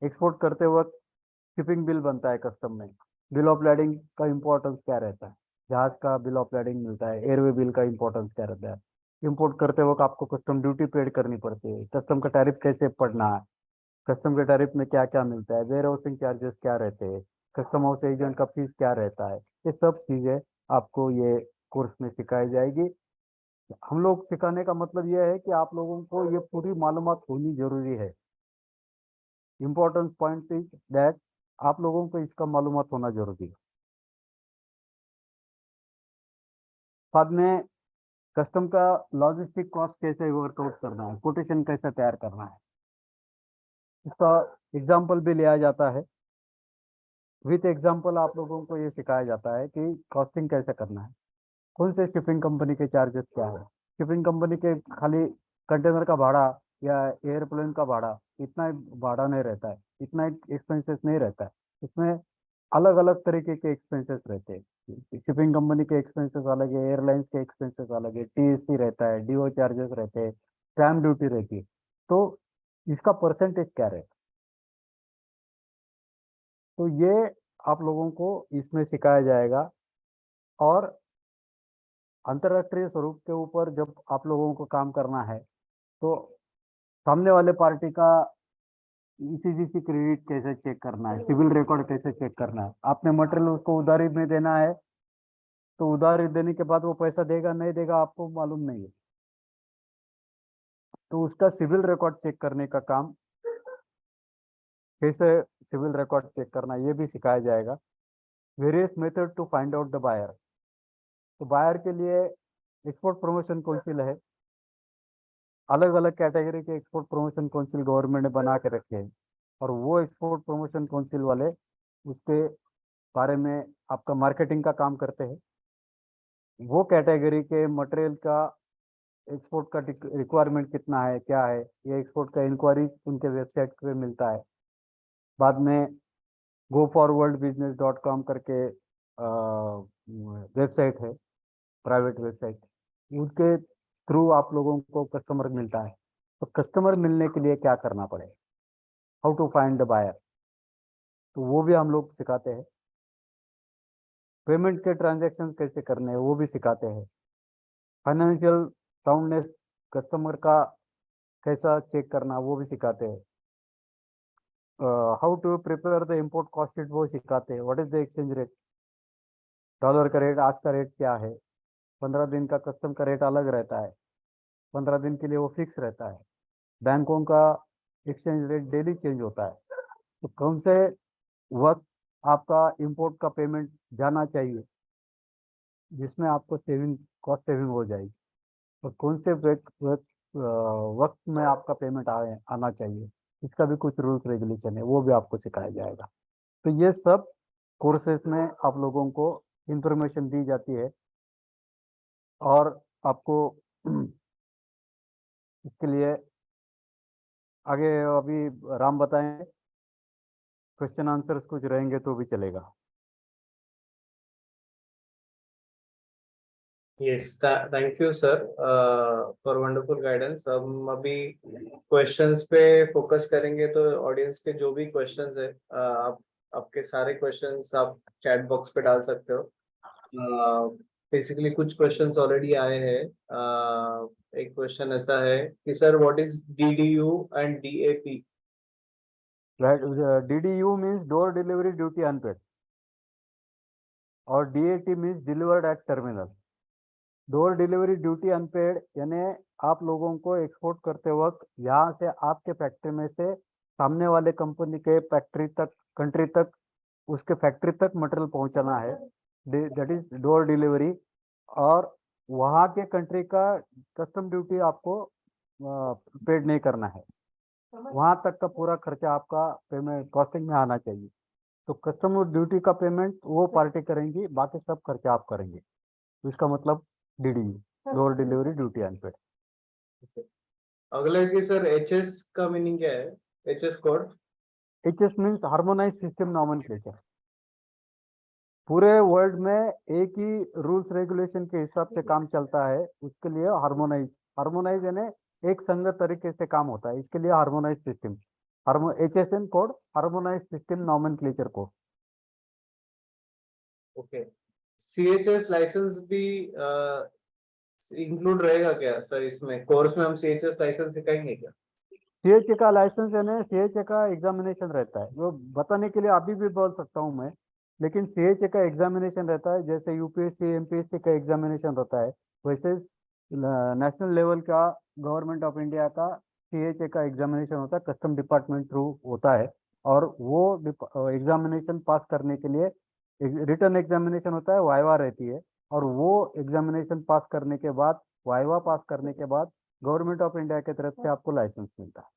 एक्सपोर्ट करते वक्त शिपिंग बिल बनता है कस्टम में, बिल ऑफ लैडिंग का इम्पोर्टेंस क्या रहता है, जहाज का बिल ऑफ लैडिंग मिलता है, एयरवे बिल का इम्पोर्टेंस क्या रहता है, इंपोर्ट करते वक्त आपको कस्टम ड्यूटी पेड करनी पड़ती है, कस्टम का टैरिफ कैसे पड़ना है, कस्टम के टैरिफ में क्या क्या मिलता है, वेयर हाउसिंग चार्जेस क्या रहते हैं, कस्टम हाउस एजेंट का फीस क्या रहता है, ये सब चीज़ें आपको ये कोर्स में सिखाई जाएगी। हम लोग सिखाने का मतलब यह है कि आप लोगों को ये पूरी मालूमात होनी जरूरी है। इम्पोर्टेंट पॉइंट इज दैट आप लोगों को इसका मालूमात होना जरूरी है। बाद में कस्टम का लॉजिस्टिक कॉस्ट कैसे वर्कआउट करना है, कोटेशन कैसे तैयार करना है, इसका एग्जाम्पल भी लिया जाता है। विथ एग्जाम्पल आप लोगों को ये सिखाया जाता है कि कॉस्टिंग कैसे करना है, कौन से शिपिंग कंपनी के चार्जेस क्या है। शिपिंग कंपनी के खाली कंटेनर का भाड़ा या एयरप्लेन का भाड़ा, इतना भाड़ा नहीं रहता है, इतना एक्सपेंसेस नहीं रहता है। इसमें अलग अलग तरीके के एक्सपेंसेस रहते हैं। शिपिंग कंपनी के एक्सपेंसेस अलग है, एयरलाइंस के एक्सपेंसेस अलग है, TSC रहता है, DO चार्जेस रहते हैं, स्टैम्प ड्यूटी रहती है। तो इसका परसेंटेज क्या रहता है, तो ये आप लोगों को इसमें सिखाया जाएगा। और अंतर्राष्ट्रीय स्वरूप के ऊपर जब आप लोगों को काम करना है, तो सामने वाले पार्टी का ECGC क्रेडिट कैसे चेक करना है, सिविल रिकॉर्ड कैसे चेक करना है। आपने मटेरियल उसको उधारी में देना है, तो उधारी देने के बाद वो पैसा देगा नहीं देगा आपको मालूम नहीं है, तो उसका सिविल रिकॉर्ड चेक करने का काम, कैसे सिविल रिकॉर्ड चेक करना, ये भी सिखाया जाएगा। Various method to find out the buyer. तो बायर के लिए एक्सपोर्ट प्रमोशन काउंसिल है, अलग अलग कैटेगरी के एक्सपोर्ट प्रमोशन काउंसिल गवर्नमेंट ने बना के रखे हैं, और वो एक्सपोर्ट प्रमोशन काउंसिल वाले उसके बारे में आपका मार्केटिंग का काम करते हैं। वो कैटेगरी के मटेरियल का एक्सपोर्ट का रिक्वायरमेंट कितना है क्या है, ये एक्सपोर्ट का इंक्वायरी उनके वेबसाइट पे मिलता है। बाद में goforwardbusiness.com करके वेबसाइट है, प्राइवेट वेबसाइट, उसके थ्रू आप लोगों को कस्टमर मिलता है। तो कस्टमर मिलने के लिए क्या करना पड़ेगा, how to find the buyer, तो वो भी हम लोग सिखाते हैं। पेमेंट के ट्रांजैक्शन कैसे करने हैं वो भी सिखाते हैं। फाइनेंशियल साउंडनेस, कस्टमर का कैसा चेक करना वो भी सिखाते हैं। How to prepare the import cost sheet वो सिखाते हैं। What is the exchange rate, dollar का रेट आज का रेट क्या है, 15 दिन का कस्टम का रेट अलग रहता है, 15 दिन के लिए वो फिक्स रहता है। बैंकों का एक्सचेंज रेट डेली चेंज होता है, तो कौन से वक्त आपका इंपोर्ट का पेमेंट जाना चाहिए जिसमें आपको सेविंग, कॉस्ट सेविंग हो जाएगी, और कौन से वक्त में आपका पेमेंट आना चाहिए, इसका भी कुछ रूल्स रेगुलेशन है, वो भी आपको सिखाया जाएगा। तो ये सब कोर्सेज में आप लोगों को इंफॉर्मेशन दी जाती है, और आपको इसके लिए आगे अभी राम बताएंगे, क्वेश्चन आंसर्स कुछ रहेंगे तो भी चलेगा। Yes, thank you sir for wonderful guidance. हम अभी questions पे focus करेंगे, तो audience के जो भी questions है, आप आपके सारे questions आप chat box पे डाल सकते हो। बेसिकली कुछ questions already आए हैं। एक question ऐसा है कि sir what is DDU and DAP? DDU means door delivery duty unpaid और DAT means delivered at terminal. Door delivery duty unpaid यानी आप लोगों को एक्सपोर्ट करते वक्त यहाँ से आपके फैक्ट्री में से सामने वाले कंपनी के फैक्ट्री तक, कंट्री तक, उसके फैक्ट्री तक मटेरियल पहुंचाना है, दैट इज डोर डिलीवरी। और वहाँ के कंट्री का कस्टम ड्यूटी आपको पेड नहीं करना है, वहाँ तक का पूरा खर्चा आपका पेमेंट कॉस्टिंग में आना चाहिए। तो कस्टम ड्यूटी का पेमेंट वो पार्टी करेंगी, बाकी सब खर्चा आप करेंगे। तो इसका मतलब DDU, door delivery duty unpaid. अगला है कि सर HS का मीनिंग क्या है? HS code. HS means harmonise system nomenclature. पूरे वर्ल्ड में एक ही रूल्स रेगुलेशन के हिसाब से काम चलता है, उसके लिए हार्मोनाइज यानी एक संगत तरीके से काम होता है, इसके लिए harmonise system, HSN code, harmonise system nomenclature code. Okay, CHS licence भी इंक्लूड रहेगा क्या सर? इसमें कोर्स में हम CHS लाइसेंस सिखाएंगे क्या? CHA का लाइसेंस यानी CHA का एग्जामिनेशन रहता है, वो बताने के लिए अभी भी बोल सकता हूँ मैं, लेकिन CHA का एग्जामिनेशन रहता है, जैसे UPSC MPSC का एग्जामिनेशन रहता है, वैसे नेशनल लेवल का गवर्नमेंट ऑफ इंडिया का CHA का एग्जामिनेशन होता है, कस्टम डिपार्टमेंट थ्रू होता है। और वो एग्जामिनेशन पास करने के लिए रिटर्न एग्जामिनेशन होता है, वाइवा रहती है, और वो एग्जामिनेशन पास करने के बाद, वाइवा पास करने के बाद गवर्नमेंट ऑफ इंडिया की तरफ से आपको लाइसेंस मिलता है।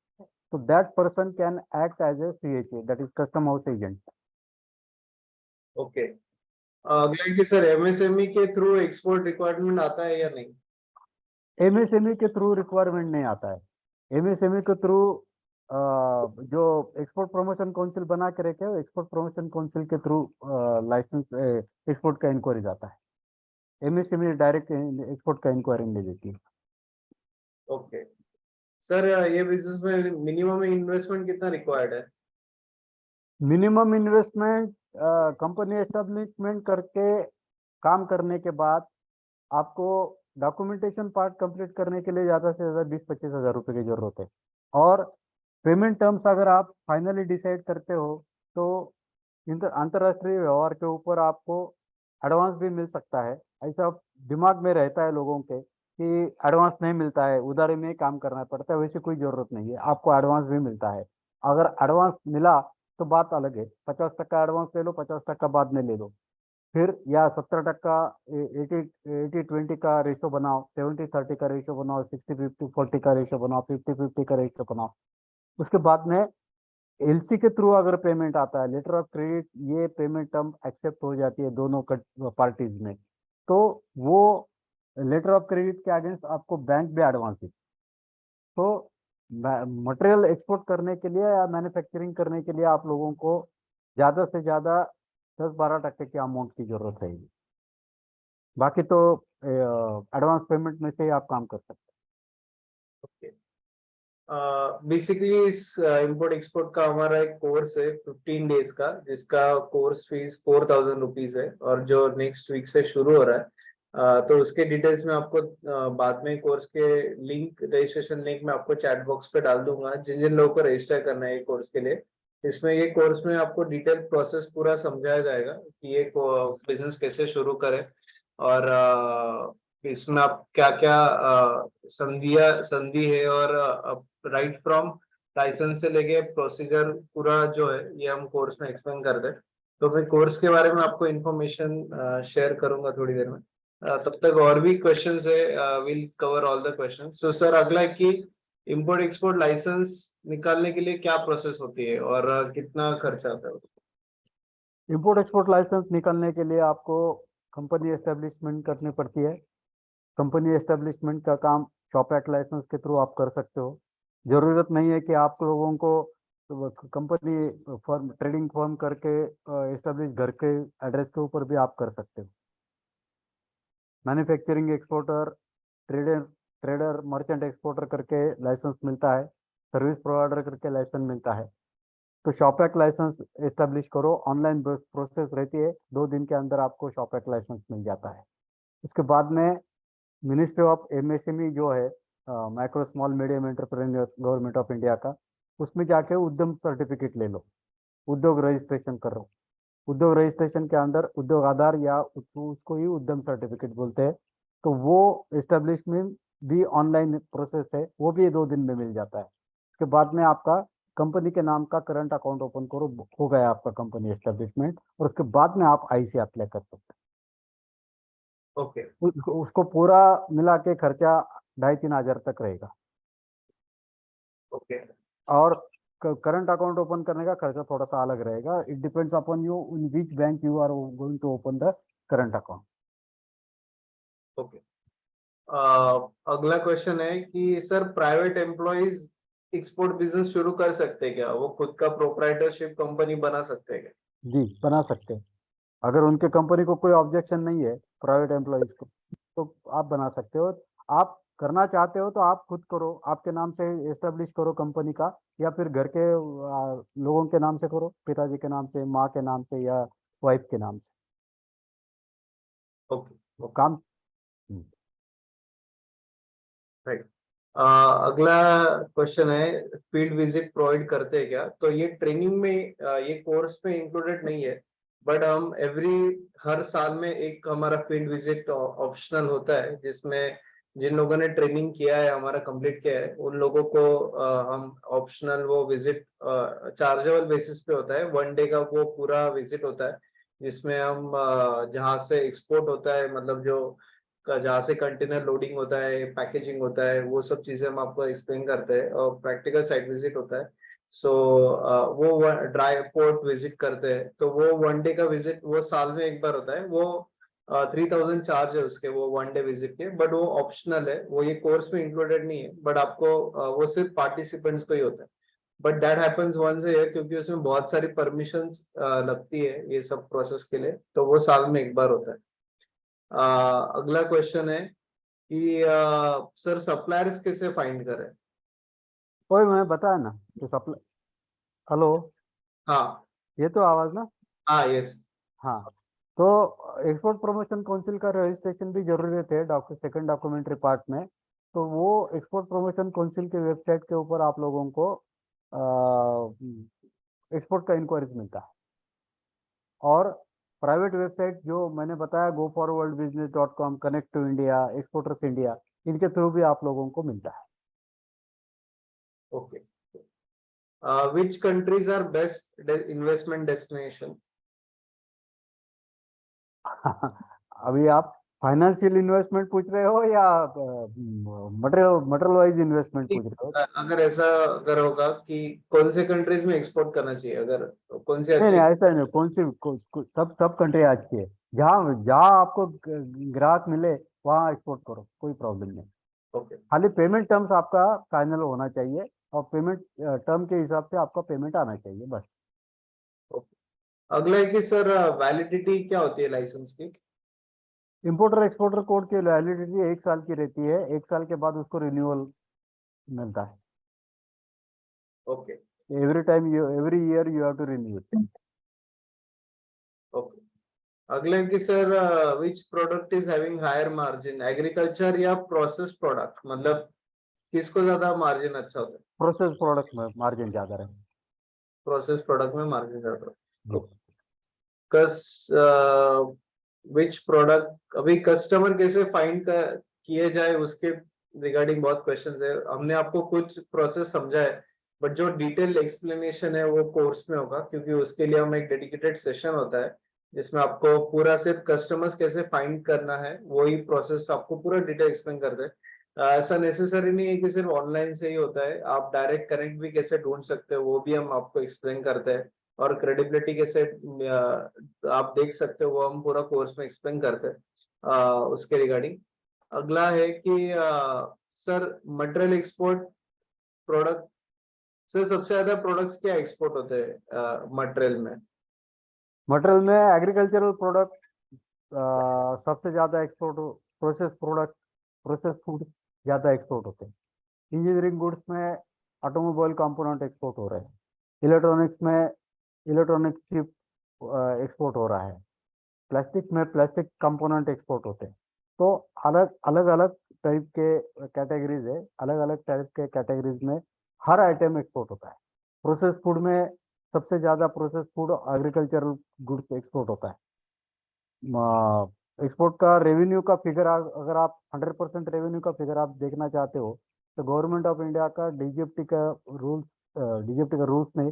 So that person can act as a CHA, that is custom house agent. Okay, अगला है कि सर MSME के थ्रू एक्सपोर्ट रिक्वायरमेंट आता है या नहीं? MSME के थ्रू रिक्वायरमेंट नहीं आता है। MSME के थ्रू जो एक्सपोर्ट प्रमोशन काउंसिल बना के रखे हैं, एक्सपोर्ट प्रमोशन काउंसिल के थ्रू लाइसेंस एक्सपोर्ट का इंक्वायरी जाता है। MSME डायरेक्ट एक्सपोर्ट का इंक्वायरी नहीं देती है। ओके सर, ये बिजनेस में मिनिमम इन्वेस्टमेंट कितना रिक्वायर्ड है? मिनिमम इन्वेस्टमेंट कंपनी एस्टेब्लिशमेंट करके काम करने के बाद आपको डॉक्यूमेंटेशन पार्ट कंप्लीट करने के लिए ज़्यादा से ज़्यादा 20-25 हज़ार रुपये की जरूरत है। और पेमेंट टर्म्स अगर आप फाइनली डिसाइड करते हो तो अंतर्राष्ट्रीय व्यवहार के ऊपर आपको एडवांस भी मिल सकता है। ऐसा दिमाग में रहता है लोगों के कि एडवांस नहीं मिलता है, उधारी में ही काम करना पड़ता है, वैसे कोई ज़रूरत नहीं है, आपको एडवांस भी मिलता है। अगर एडवांस मिला तो बात अलग है, 50% एडवांस ले लो, 50% बाद में ले लो, फिर या 70%, 80-20 का रेशो बनाओ, 70-30 का रेशो बनाओ, 60-50-40 का रेशो बनाओ, 50-50 का रेशो बनाओ। उसके बाद में LC के थ्रू अगर पेमेंट आता है, लेटर ऑफ क्रेडिट, ये पेमेंट टर्म एक्सेप्ट हो जाती है दोनों पार्टीज में, तो वो लेटर ऑफ क्रेडिट के अगेंस्ट आपको बैंक भी एडवांस देती है। तो मटेरियल एक्सपोर्ट करने के लिए या मैन्युफैक्चरिंग करने के लिए आप लोगों को ज़्यादा से ज़्यादा 10-12% की अमाउंट की जरूरत रहेगी, बाकी तो एडवांस पेमेंट में से ही आप काम कर सकते ओके, बेसिकली इस इम्पोर्ट एक्सपोर्ट का हमारा एक कोर्स है 15 डेज का, जिसका कोर्स फीस 4000 रुपीज है, और जो नेक्स्ट वीक से शुरू हो रहा है। तो उसके डिटेल्स में आपको बाद में कोर्स के लिंक, रजिस्ट्रेशन लिंक मैं आपको चैट बॉक्स पे डाल दूंगा, जिन जिन लोगों को रजिस्टर करना है कोर्स के लिए। इसमें ये कोर्स में आपको डिटेल प्रोसेस पूरा समझाया जाएगा कि ये बिजनेस कैसे शुरू करें, और इसमें आप क्या क्या संधि है, और राइट फ्रॉम लाइसेंस से लेके प्रोसीजर पूरा जो है ये हम कोर्स में एक्सप्लेन कर दें। तो फिर कोर्स के बारे में आपको इन्फॉर्मेशन शेयर करूंगा थोड़ी देर में। तब तक और भी क्वेश्चंस है, will cover all the questions. So sir, अगला है कि इम्पोर्ट एक्सपोर्ट लाइसेंस निकालने के लिए क्या प्रोसेस होती है, और कितना खर्चा आता है? इम्पोर्ट एक्सपोर्ट लाइसेंस निकालने के लिए आपको कंपनी एस्टेब्लिशमेंट करनी पड़ती है। कंपनी एस्टेब्लिशमेंट का काम शॉप एक्ट लाइसेंस के थ्रू आप कर सकते हो। जरूरत नहीं है कि आप लोगों को कंपनी फर्म, ट्रेडिंग फर्म करके एस्टेब्लिश घर के एड्रेस के ऊपर भी आप कर सकते हो। Manufacturing exporter, trader trader merchant exporter करके लाइसेंस मिलता है, सर्विस प्रोवाइडर करके लाइसेंस मिलता है। तो शॉप एक्ट लाइसेंस एस्टेब्लिश करो, ऑनलाइन प्रोसेस रहती है, 2 दिन के अंदर आपको शॉप एक्ट लाइसेंस मिल जाता है। उसके बाद में मिनिस्ट्री ऑफ MSME जो है, micro small medium entrepreneur, government of India का, उसमें जाके उद्यम सर्टिफिकेट ले लो, उद्योग रजिस्ट्रेशन करो। उद्योग रजिस्ट्रेशन के अंदर उद्योग आधार या उसको ही उद्यम सर्टिफिकेट बोलते हैं। तो वो एस्टेब्लिशमेंट भी ऑनलाइन प्रोसेस है, वो भी 2 दिन में मिल जाता है। उसके बाद में आपका कंपनी के नाम का करंट अकाउंट ओपन करो, हो गया आपका कंपनी एस्टेब्लिशमेंट, और उसके बाद में आप आईसी अप्लाई कर सकते ओके हैं। उसको पूरा मिला के खर्चा 2,500-3,000 तक रहेगा। ओके और करंट अकाउंट ओपन करने का खर्चा थोड़ा सा अलग रहेगा। It depends upon you in which bank you are going to open the current account. Okay. अगला क्वेश्चन है कि sir private employees export business शुरू कर सकते हैं क्या? वो खुद का प्रोप्राइटरशिप कंपनी बना सकते हैं क्या? जी, बना सकते हैं। अगर उनके कंपनी को कोई ऑब्जेक्शन नहीं है प्राइवेट एम्प्लॉयज को, तो आप बना सकते हो। आप करना चाहते हो तो आप खुद करो, आपके नाम से एस्टेब्लिश करो कंपनी का, या फिर घर के लोगों के नाम से करो, पिताजी के नाम से, माँ के नाम से, या वाइफ के नाम से। ओके वो ओके काम। राइट। अगला क्वेश्चन है फील्ड विजिट प्रोवाइड करते हैं क्या? तो ये ट्रेनिंग में ये कोर्स में इंक्लूडेड नहीं है, बट हम हर साल में एक हमारा फील्ड विजिट ऑप्शनल होता है, जिसमें जिन लोगों ने ट्रेनिंग किया है, हमारा कंप्लीट किया है, उन लोगों को हम ऑप्शनल वो विजिट चार्जेबल बेसिस पे होता है। 1 डे का वो पूरा विजिट होता है, जिसमें हम जहाँ से एक्सपोर्ट होता है, मतलब जो जहाँ से कंटेनर लोडिंग होता है, पैकेजिंग होता है, वो सब चीजें हम आपको एक्सप्लेन करते हैं, और प्रैक्टिकल साइट विजिट होता है। सो वो ड्राई पोर्ट विजिट करते हैं, तो वो 1 डे का विजिट वो साल में एक बार होता है। वो 3,000 चार्ज है उसके, वो 1 डे विजिट के, बट वो ऑप्शनल है, वो ये कोर्स में इंक्लूडेड नहीं है, बट आपको वो सिर्फ पार्टिसिपेंट्स को ही होता है। But that happens once a year, क्योंकि उसमें बहुत सारी परमिशंस लगती है ये सब प्रोसेस के लिए, तो वो साल में एक बार होता है। अगला क्वेश्चन है कि सर सप्लायर्स कैसे फाइंड करें? वही मैंने बताया ना कि सप्लाई। हेलो, हाँ ये तो आवाज ना। हाँ यस। हाँ, तो एक्सपोर्ट प्रमोशन काउंसिल का रजिस्ट्रेशन भी जरूरी थे सेकंड डॉक्यूमेंट्री पार्ट में। तो वो एक्सपोर्ट प्रमोशन काउंसिल के वेबसाइट के ऊपर आप लोगों को एक्सपोर्ट का इंक्वायरीज मिलता है। और प्राइवेट वेबसाइट जो मैंने बताया, goforwardbusiness.com, connect to India, exporters India, इनके थ्रू भी आप लोगों को मिलता है। Okay. Which countries are best investment destination? अभी आप फाइनेंशियल इन्वेस्टमेंट पूछ रहे हो या मटेरियल मटेरियल वाइज इन्वेस्टमेंट पूछ रहे हो? अगर ऐसा अगर होगा कि कौन से कंट्रीज में एक्सपोर्ट करना चाहिए, अगर कौन सी नहीं नहीं, अच्छी? ऐसा नहीं। सब सब कंट्री अच्छी है। जहाँ जहाँ आपको ग्राहक मिले वहाँ एक्सपोर्ट करो, कोई प्रॉब्लम नहीं। ओके खाली पेमेंट टर्म्स आपका फाइनल होना चाहिए, और पेमेंट टर्म के हिसाब से आपका पेमेंट आना चाहिए, बस। ओके। अगला है कि सर वैलिडिटी क्या होती है लाइसेंस की? इंपोर्टर एक्सपोर्टर कोड की वैलिडिटी 1 साल की रहती है। 1 साल के बाद उसको रिन्यूअल मिलता है। Okay every year you have to renew it. Okay. अगला है कि sir which product is having higher margin, agriculture या प्रोसेस प्रोडक्ट? मतलब किसको ज्यादा मार्जिन अच्छा होता है? प्रोसेस प्रोडक्ट में मार्जिन ज्यादा रहे। प्रोसेस प्रोडक्ट में मार्जिन ज्यादा जी। है। कस विच प्रोडक्ट, अभी कस्टमर कैसे फाइंड किए जाए उसके रिगार्डिंग बहुत क्वेश्चंस है। हमने आपको कुछ प्रोसेस समझा है, बट जो डिटेल एक्सप्लेनेशन है वो कोर्स में होगा, क्योंकि उसके लिए हम एक डेडिकेटेड सेशन होता है, जिसमें आपको पूरा सिर्फ कस्टमर्स कैसे फाइंड करना है वही प्रोसेस आपको पूरा डिटेल एक्सप्लेन करते हैं। ऐसा नेसेसरी नहीं है कि सिर्फ ऑनलाइन से ही होता है, आप डायरेक्ट कनेक्ट भी कैसे ढूंढ सकते हो वो भी हम आपको एक्सप्लेन करते हैं, और क्रेडिबिलिटी कैसे आप देख सकते हो वो हम पूरा कोर्स में एक्सप्लेन करते हैं उसके रिगार्डिंग। अगला है कि sir material export product, sir सबसे ज्यादा प्रोडक्ट्स क्या एक्सपोर्ट होते हैं मटेरियल में? मटेरियल में एग्रीकल्चरल प्रोडक्ट सबसे ज्यादा export. Process product, process food ज्यादा एक्सपोर्ट होते हैं। इंजीनियरिंग गुड्स में ऑटोमोबाइल कंपोनेंट एक्सपोर्ट हो रहे हैं। इलेक्ट्रॉनिक्स में इलेक्ट्रॉनिक चिप एक्सपोर्ट हो रहा है। प्लास्टिक में प्लास्टिक कंपोनेंट एक्सपोर्ट होते हैं। तो अलग अलग अलग टाइप के कैटेगरीज है, अलग अलग टाइप के कैटेगरीज में हर आइटम एक्सपोर्ट होता है। प्रोसेस फूड में सबसे ज्यादा process food agricultural goods export होता है। एक्सपोर्ट का रेवेन्यू का फिगर अगर आप 100% रेवेन्यू का फिगर आप देखना चाहते हो तो गवर्नमेंट ऑफ इंडिया का डीजीएफटी का रूल्स ने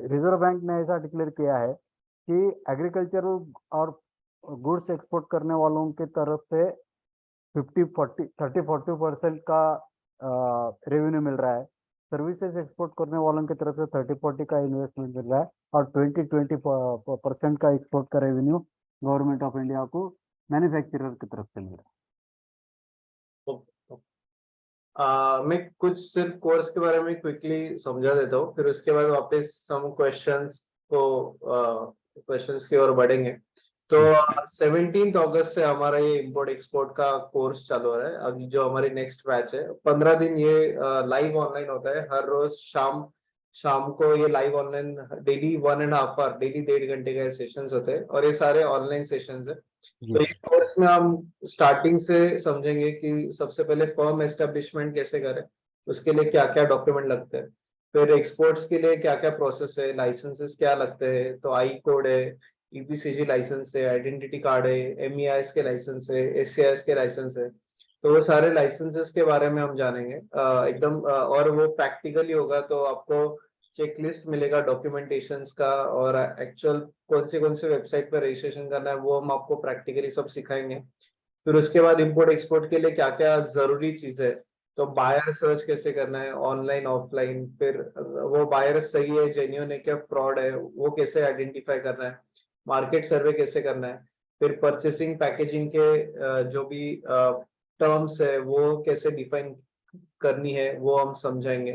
रिजर्व बैंक ने ऐसा डिक्लेयर किया है कि एग्रीकल्चरल और गुड्स एक्सपोर्ट करने वालों की तरफ से 30-40% का रेवेन्यू मिल रहा है। सर्विसेज एक्सपोर्ट करने वालों की तरफ से 30-40 का इन्वेस्टमेंट मिल रहा है और 20% का एक्सपोर्ट का रेवेन्यू गवर्नमेंट ऑफ इंडिया को मैन्युफैक्चरर की तरफ से मिल रहा है। मैं कुछ सिर्फ कोर्स के बारे में क्विकली समझा देता हूँ, फिर उसके बाद वापस हम क्वेश्चंस की ओर बढ़ेंगे। तो 17 अगस्त से हमारा ये इम्पोर्ट एक्सपोर्ट का कोर्स चालू हो रहा है। अभी जो हमारी नेक्स्ट बैच है 15 दिन ये लाइव ऑनलाइन होता है। हर रोज शाम को ये live online daily 1.5 hour, daily 1.5 घंटे का सेशंस होते हैं और ये सारे ऑनलाइन सेशंस है। तो इस कोर्स में हम स्टार्टिंग से समझेंगे कि सबसे पहले फर्म एस्टेब्लिशमेंट कैसे करें, उसके लिए क्या क्या डॉक्यूमेंट लगते हैं, फिर एक्सपोर्ट्स के लिए क्या क्या प्रोसेस है, लाइसेंसेस क्या लगते हैं, तो आई कोड है, ईपीसीजी लाइसेंस है, आइडेंटिटी कार्ड है, एमईआईएस के लाइसेंस है, एससीआईएस के लाइसेंस है। तो वो सारे लाइसेंसेस के बारे में हम जानेंगे एकदम और वो प्रैक्टिकली होगा। तो आपको चेकलिस्ट मिलेगा डॉक्यूमेंटेशंस का और एक्चुअल कौन से वेबसाइट पर रजिस्ट्रेशन करना है वो हम आपको प्रैक्टिकली सब सिखाएंगे। फिर उसके बाद इंपोर्ट एक्सपोर्ट के लिए क्या क्या जरूरी चीजें है, तो बायर सर्च कैसे करना है ऑनलाइन ऑफलाइन, फिर वो बायर सही है जेन्युइन है क्या फ्रॉड है वो कैसे आइडेंटिफाई करना है, मार्केट सर्वे कैसे करना है, फिर परचेसिंग पैकेजिंग के जो भी टर्म्स है वो कैसे डिफाइन करनी है वो हम समझाएंगे।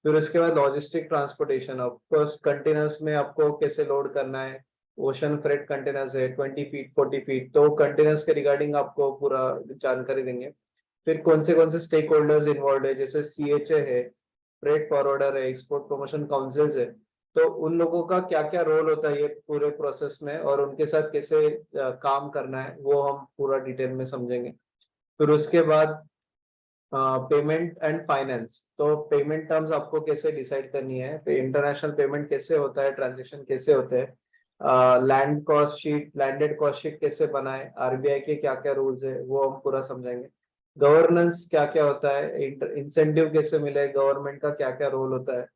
फिर उसके बाद लॉजिस्टिक ट्रांसपोर्टेशन, ऑफकोर्स कंटेनर्स में आपको कैसे लोड करना है, ओशन फ्रेट कंटेनर्स है 20 फीट 40 फीट, तो कंटेनर्स के रिगार्डिंग आपको पूरा जानकारी देंगे। फिर कौन से स्टेक होल्डर्स इन्वॉल्व है, जैसे सीएचए है, फ्रेट फॉरवर्डर है, एक्सपोर्ट प्रमोशन काउंसिल्स है, तो उन लोगों का क्या क्या रोल होता है ये पूरे प्रोसेस में और उनके साथ कैसे काम करना है वो हम पूरा डिटेल में समझेंगे। फिर उसके बाद पेमेंट एंड फाइनेंस, तो पेमेंट टर्म्स आपको कैसे डिसाइड करनी है, फिर इंटरनेशनल पेमेंट कैसे होता है, ट्रांजेक्शन कैसे होते हैं, लैंडेड कॉस्ट शीट कैसे बनाए, आरबीआई के क्या क्या रूल्स है वो हम पूरा समझेंगे। गवर्नेंस क्या क्या होता है, इंसेंटिव कैसे मिले, गवर्नमेंट का क्या क्या रोल होता है,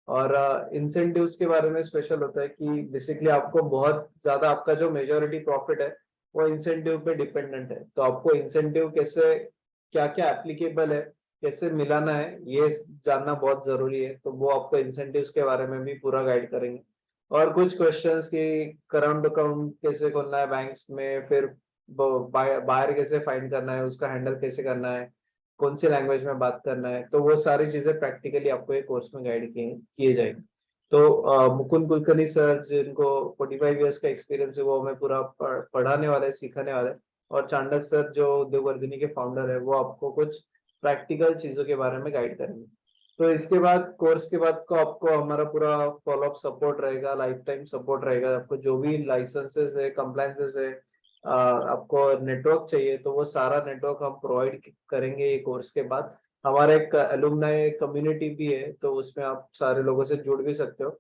और इंसेंटिव्स के बारे में स्पेशल होता है कि बेसिकली आपको बहुत ज्यादा आपका जो मेजोरिटी प्रॉफिट है वो इंसेंटिव पे डिपेंडेंट है। तो आपको इंसेंटिव कैसे क्या क्या एप्लीकेबल है, कैसे मिलाना है ये जानना बहुत जरूरी है। तो वो आपको इंसेंटिव्स के बारे में भी पूरा गाइड करेंगे। और कुछ क्वेश्चंस की करंट अकाउंट कैसे खोलना है बैंक्स में, फिर बायर कैसे फाइंड करना है, उसका हैंडल कैसे करना है, कौन सी लैंग्वेज में बात करना है, तो वो सारी चीजें प्रैक्टिकली आपको एक कोर्स में गाइड किए जाएंगे। तो मुकुंद कुलकर्णी सर जिनको 45 ईयर्स का एक्सपीरियंस है वो हमें पूरा पढ़ाने वाले, सिखाने वाले, और चांडक सर जो उद्योगवर्धिनी के फाउंडर है वो आपको कुछ प्रैक्टिकल चीजों के बारे में गाइड करेंगे। तो इसके बाद कोर्स के बाद को आपको हमारा पूरा फॉलोअप सपोर्ट रहेगा, लाइफ टाइम सपोर्ट रहेगा। आपको जो भी लाइसेंसेस है, कंप्लायंसेस है, आपको नेटवर्क चाहिए तो वो सारा नेटवर्क हम प्रोवाइड करेंगे ये कोर्स के बाद। हमारा एक एलुमनाई कम्युनिटी भी है तो उसमें आप सारे लोगों से जुड़ भी सकते हो।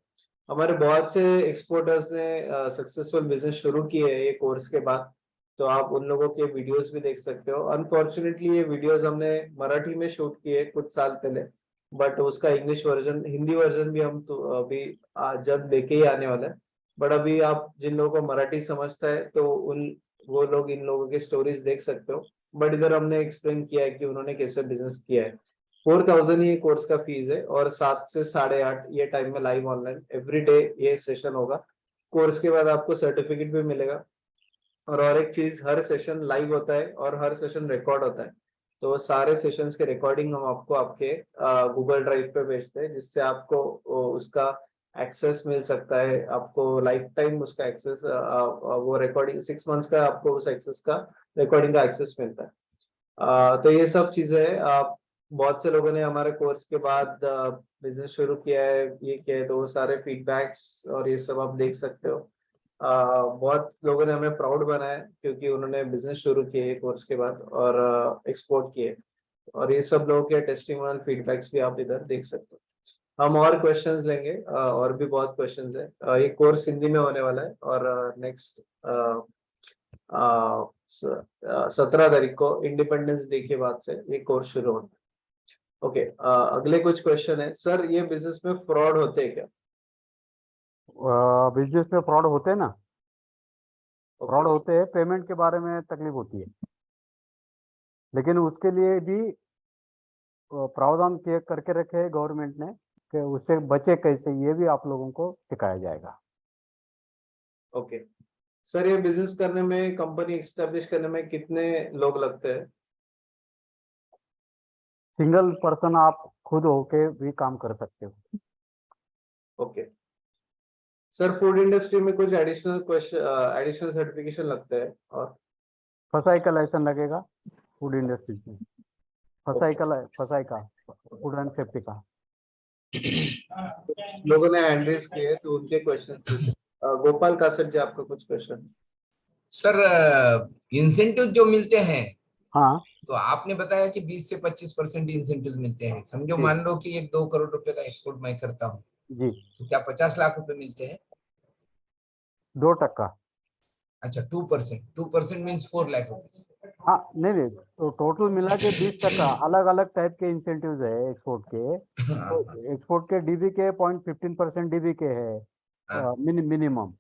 हमारे बहुत से एक्सपोर्टर्स ने सक्सेसफुल बिजनेस शुरू किए हैं ये कोर्स के बाद, तो आप उन लोगों के वीडियोस भी देख सकते हो। अनफॉर्चुनेटली ये वीडियोस हमने मराठी में शूट किए कुछ साल पहले, बट उसका इंग्लिश वर्जन, हिंदी वर्जन भी हम तो अभी जल्द लेके ही आने वाला है। बट अभी आप जिन लोगों को मराठी समझता है तो वो लोग इन लोगों की स्टोरीज देख सकते हो। बट इधर हमने एक्सप्लेन किया है कि उन्होंने कैसे बिजनेस किया है। 4000 ये कोर्स का फीस है और 7 से 8:30 ये टाइम में लाइव ऑनलाइन एवरी डे ये सेशन होगा। कोर्स के बाद आपको सर्टिफिकेट भी मिलेगा। और एक चीज, हर सेशन लाइव होता है और हर सेशन रिकॉर्ड होता है। तो सारे सेशंस के रिकॉर्डिंग हम आपको आपके गूगल ड्राइव पे भेजते हैं, जिससे आपको उसका एक्सेस मिल सकता है। आपको लाइफ टाइम उसका एक्सेस, वो रिकॉर्डिंग 6 मंथ्स का आपको उस एक्सेस का, रिकॉर्डिंग का एक्सेस मिलता है। तो ये सब चीजें हैं। आप बहुत से लोगों ने हमारे कोर्स के बाद बिजनेस शुरू किया है, ये किया है, तो वो सारे फीडबैक्स और ये सब आप देख सकते हो। बहुत लोगों ने हमें प्राउड बनाया क्योंकि उन्होंने बिजनेस शुरू किए कोर्स के बाद और एक्सपोर्ट किए, और ये सब लोगों के टेस्टिमोनियल फीडबैक्स भी आप इधर देख सकते हो। हम और क्वेश्चंस लेंगे, और भी बहुत क्वेश्चंस है। ये कोर्स हिंदी में होने वाला है, और नेक्स्ट 17 तारीख को इंडिपेंडेंस डे के बाद से ये कोर्स शुरू होना है। ओके, अगले कुछ क्वेश्चन है सर, ये बिजनेस में फ्रॉड होते हैं क्या? बिजनेस में फ्रॉड होते हैं ना, फ्रॉड ओके, होते हैं, पेमेंट के बारे में तकलीफ होती है, लेकिन उसके लिए भी प्रावधान किए करके रखे हैं गवर्नमेंट ने कि उससे बचे कैसे, ये भी आप लोगों को सिखाया जाएगा। ओके सर, ये बिजनेस करने में, कंपनी एस्टेब्लिश करने में कितने लोग लगते हैं? सिंगल पर्सन आप खुद होके भी काम कर सकते हो। ओके सर, फूड इंडस्ट्री में कुछ एडिशनल सर्टिफिकेशन लगता है? और फसाई का लाइसेंस लगेगा फूड इंडस्ट्री में, फसाई का फूड एंड सेफ्टी का। लोगों ने हैंड रेज किए तो उनके क्वेश्चंस पूछे। गोपाल कासर जी, आपका कुछ क्वेश्चन? सर, इंसेंटिव जो मिलते हैं, हाँ तो आपने बताया कि 20 से 25% इंसेंटिव मिलते हैं। समझो जी मान लो कि एक 2 करोड़ रुपए का एक्सपोर्ट मैं करता हूँ, जी, तो क्या 50 लाख रुपए मिलते हैं? 2%। अच्छा, 2% मीन्स 4 लाख रुपए। हाँ नहीं नहीं, तो टोटल मिला के 20%। अलग अलग टाइप के इंसेंटिव्स है एक्सपोर्ट के। तो एक्सपोर्ट के डीबी के 0.15% डीबी के है minimum,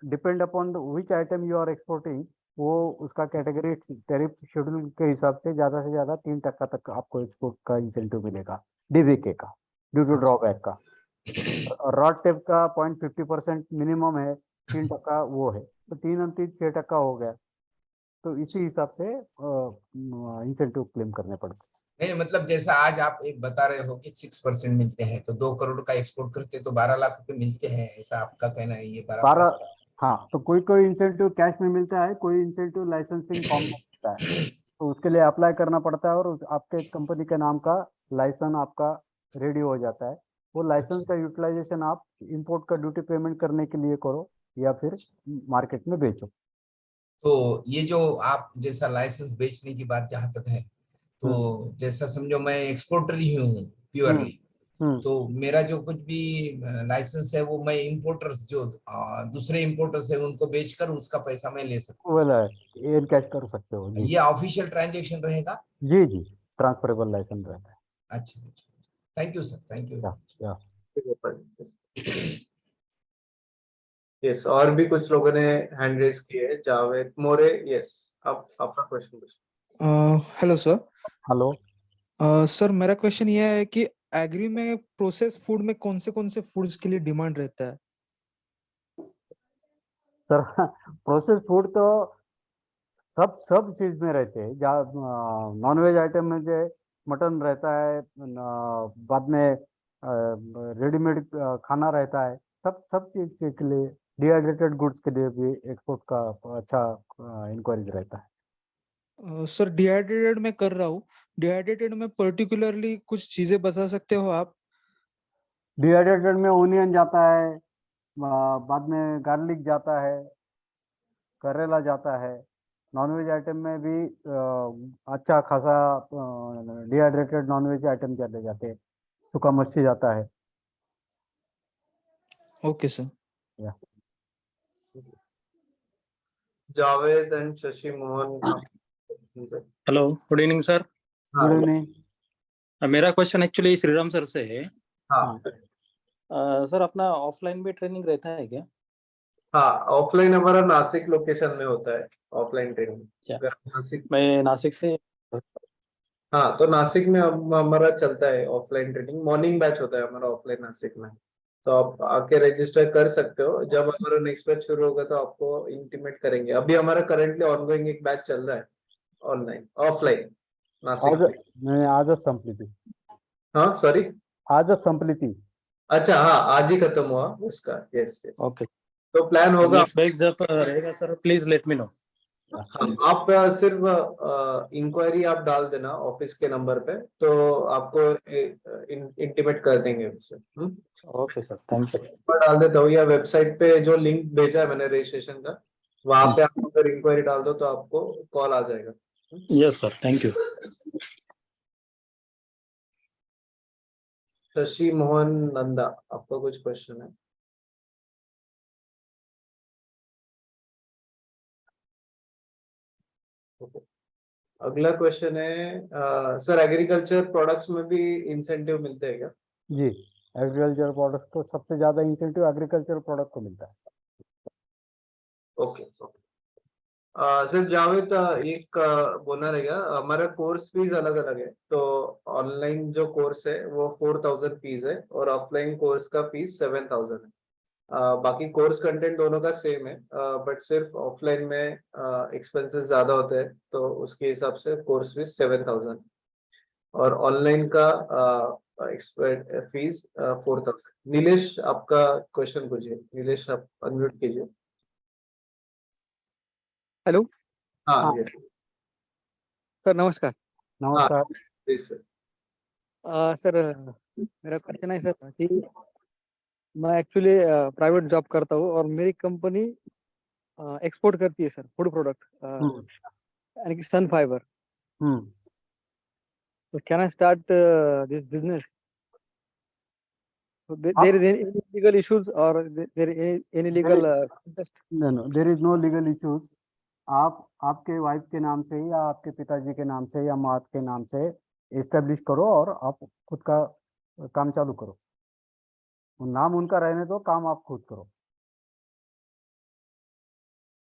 depend upon which item you are exporting. वो उसका कैटेगरी टैरिफ शेड्यूल के हिसाब से ज्यादा 3% तक आपको एक्सपोर्ट का इंसेंटिव मिलेगा डीबीके का, ड्यू टू ड्रॉबैक का। रॉड टेप का 0.50% मिनिमम है, 3% वो है, तो 3 और 3 6% हो गया। तो इसी हिसाब से इंसेंटिव क्लेम करने पड़ते नहीं, मतलब जैसा आज आप एक बता रहे हो कि 6% मिलते हैं, तो 2 करोड़ का एक्सपोर्ट करते तो 12 लाख रुपए मिलते हैं, ऐसा आपका कहना है? ये हैं। बराबर 12, हाँ, तो कोई कोई इंसेंटिव कैश में मिलता है, कोई इंसेंटिव लाइसेंसिंग फॉर्म में मिलता है, तो उसके लिए अप्लाई करना पड़ता है, और आपके कंपनी के नाम का लाइसेंस आपका रेडी हो जाता है। वो लाइसेंस का यूटिलाइजेशन आप इंपोर्ट का ड्यूटी पेमेंट करने के लिए करो, या फिर मार्केट में बेचो। तो ये जो आप जैसा लाइसेंस बेचने की बात जहां तक है, हम्म तो जैसा समझो मैं एक्सपोर्टर ही हूँ हम्म प्योरली, हम्म, तो मेरा जो कुछ भी लाइसेंस है वो मैं इंपोर्टर्स जो दूसरे इंपोर्टर्स है उनको बेचकर उसका पैसा मैं ले सकता वो वाला एयर कैश कर सकते हो हूँ। जी। ये ऑफिशियल ट्रांजेक्शन रहेगा? जी जी, ट्रांसफरेबल लाइसेंस रहता है। अच्छा अच्छा, thank you sir, thank you. या यस, और भी कुछ लोगों ने हैंड रेज किए। जावेद मोरे, यस, आप आपका क्वेश्चन पूछिए। Hello sir. हेलो सर, मेरा क्वेश्चन ये है कि एग्री में प्रोसेस फूड में कौन से फूड्स के लिए डिमांड रहता है? सर, प्रोसेस फूड तो सब सब चीज में रहते हैं। नॉन वेज आइटम में जो मटन रहता है, बाद में रेडीमेड खाना रहता है, सब सब चीज के लिए, डिहाइड्रेटेड गुड्स के लिए भी एक्सपोर्ट का अच्छा इंक्वायरीज रहता है। सर, डिहाइड्रेटेड में कर रहा हूँ। डिहाइड्रेटेड में पर्टिकुलरली कुछ चीजें बता सकते हो आप? डिहाइड्रेटेड में ओनियन जाता है, बाद में गार्लिक जाता है, करेला जाता है। नॉनवेज आइटम में भी अच्छा खासा डिहाइड्रेटेड नॉनवेज आइटम चले जाते हैं, सूखा मच्छी जाता है। Okay sir. या Javed and Shashi Mohan, sir. Hello, good evening sir. Good हाँ इवनिंग। मेरा क्वेश्चन एक्चुअली श्रीराम सर से है। हाँ सर, अपना ऑफलाइन भी ट्रेनिंग रहता है क्या? हाँ, ऑफलाइन हमारा नासिक लोकेशन में होता है, ऑफलाइन ट्रेनिंग। क्या? अगर नासिक, मैं नासिक से। हाँ, तो नासिक में हमारा चलता है ऑफलाइन ट्रेनिंग, मॉर्निंग बैच होता है हमारा ऑफलाइन नासिक में। तो आप आके रजिस्टर कर सकते हो। जब हमारा नेक्स्ट बैच शुरू होगा तो आपको इंटीमेट करेंगे। अभी हमारा करंटली ऑनगोइंग एक बैच चल रहा है, ऑनलाइन ऑफलाइन नासिक आज में। नहीं, आजच संपली ती, हाँ सॉरी, आजच संपली ती। अच्छा हाँ, आज ही खत्म हुआ उसका। यस यस, ओके, तो प्लान होगा। नेक्स्ट बैच जब रहेगा sir, please let me know. हाँ, आप सिर्फ इंक्वायरी आप डाल देना ऑफिस के नंबर पे, तो आपको इंटीमेट कर देंगे उससे। Okay sir, thank you. Number डाल देता हूँ, या वेबसाइट पे जो लिंक भेजा है मैंने रजिस्ट्रेशन का, वहां पे आप अगर इंक्वायरी डाल दो तो आपको कॉल आ जाएगा। Yes sir, thank you. Shashi Mohan Nanda, आपका कुछ क्वेश्चन है? Okay. अगला क्वेश्चन है सर, एग्रीकल्चर प्रोडक्ट्स में भी इंसेंटिव मिलते हैं क्या? जी, एग्रीकल्चर प्रोडक्ट को सबसे ज्यादा इंसेंटिव एग्रीकल्चर प्रोडक्ट को मिलता है। Okay okay. सर जावेद, एक बोलना रहेगा, हमारा कोर्स फीस अलग अलग है। तो ऑनलाइन जो कोर्स है वो 4000 फीस है और ऑफलाइन कोर्स का फीस 7000 है। बाकी कोर्स कंटेंट दोनों का सेम है, बट सिर्फ ऑफलाइन में एक्सपेंसेस ज्यादा होते हैं, तो उसके हिसाब से कोर्स फीस 7000 और ऑनलाइन का फीस 4000। नीलेश, आपका क्वेश्चन पूछिए। नीलेश, आप अनम्यूट कीजिए। हेलो हाँ हाँ। yes, सर, नमस्कार। नमस्कार। please, sir. सर, मेरा क्वेश्चन है सर कि मैं एक्चुअली प्राइवेट जॉब करता हूँ और मेरी कंपनी एक्सपोर्ट करती है सर फूड प्रोडक्ट, हम्म, यानी कि सन फाइबर। हम्म। तो can I start this business? आप- there is any legal issues और there any legal contest? No, there is no legal issues. आप आपके वाइफ के नाम से या आपके पिताजी के नाम से या माँ के नाम से एस्टेब्लिश करो और आप खुद का काम चालू करो। नाम उनका रहने दो, काम आप खुद करो।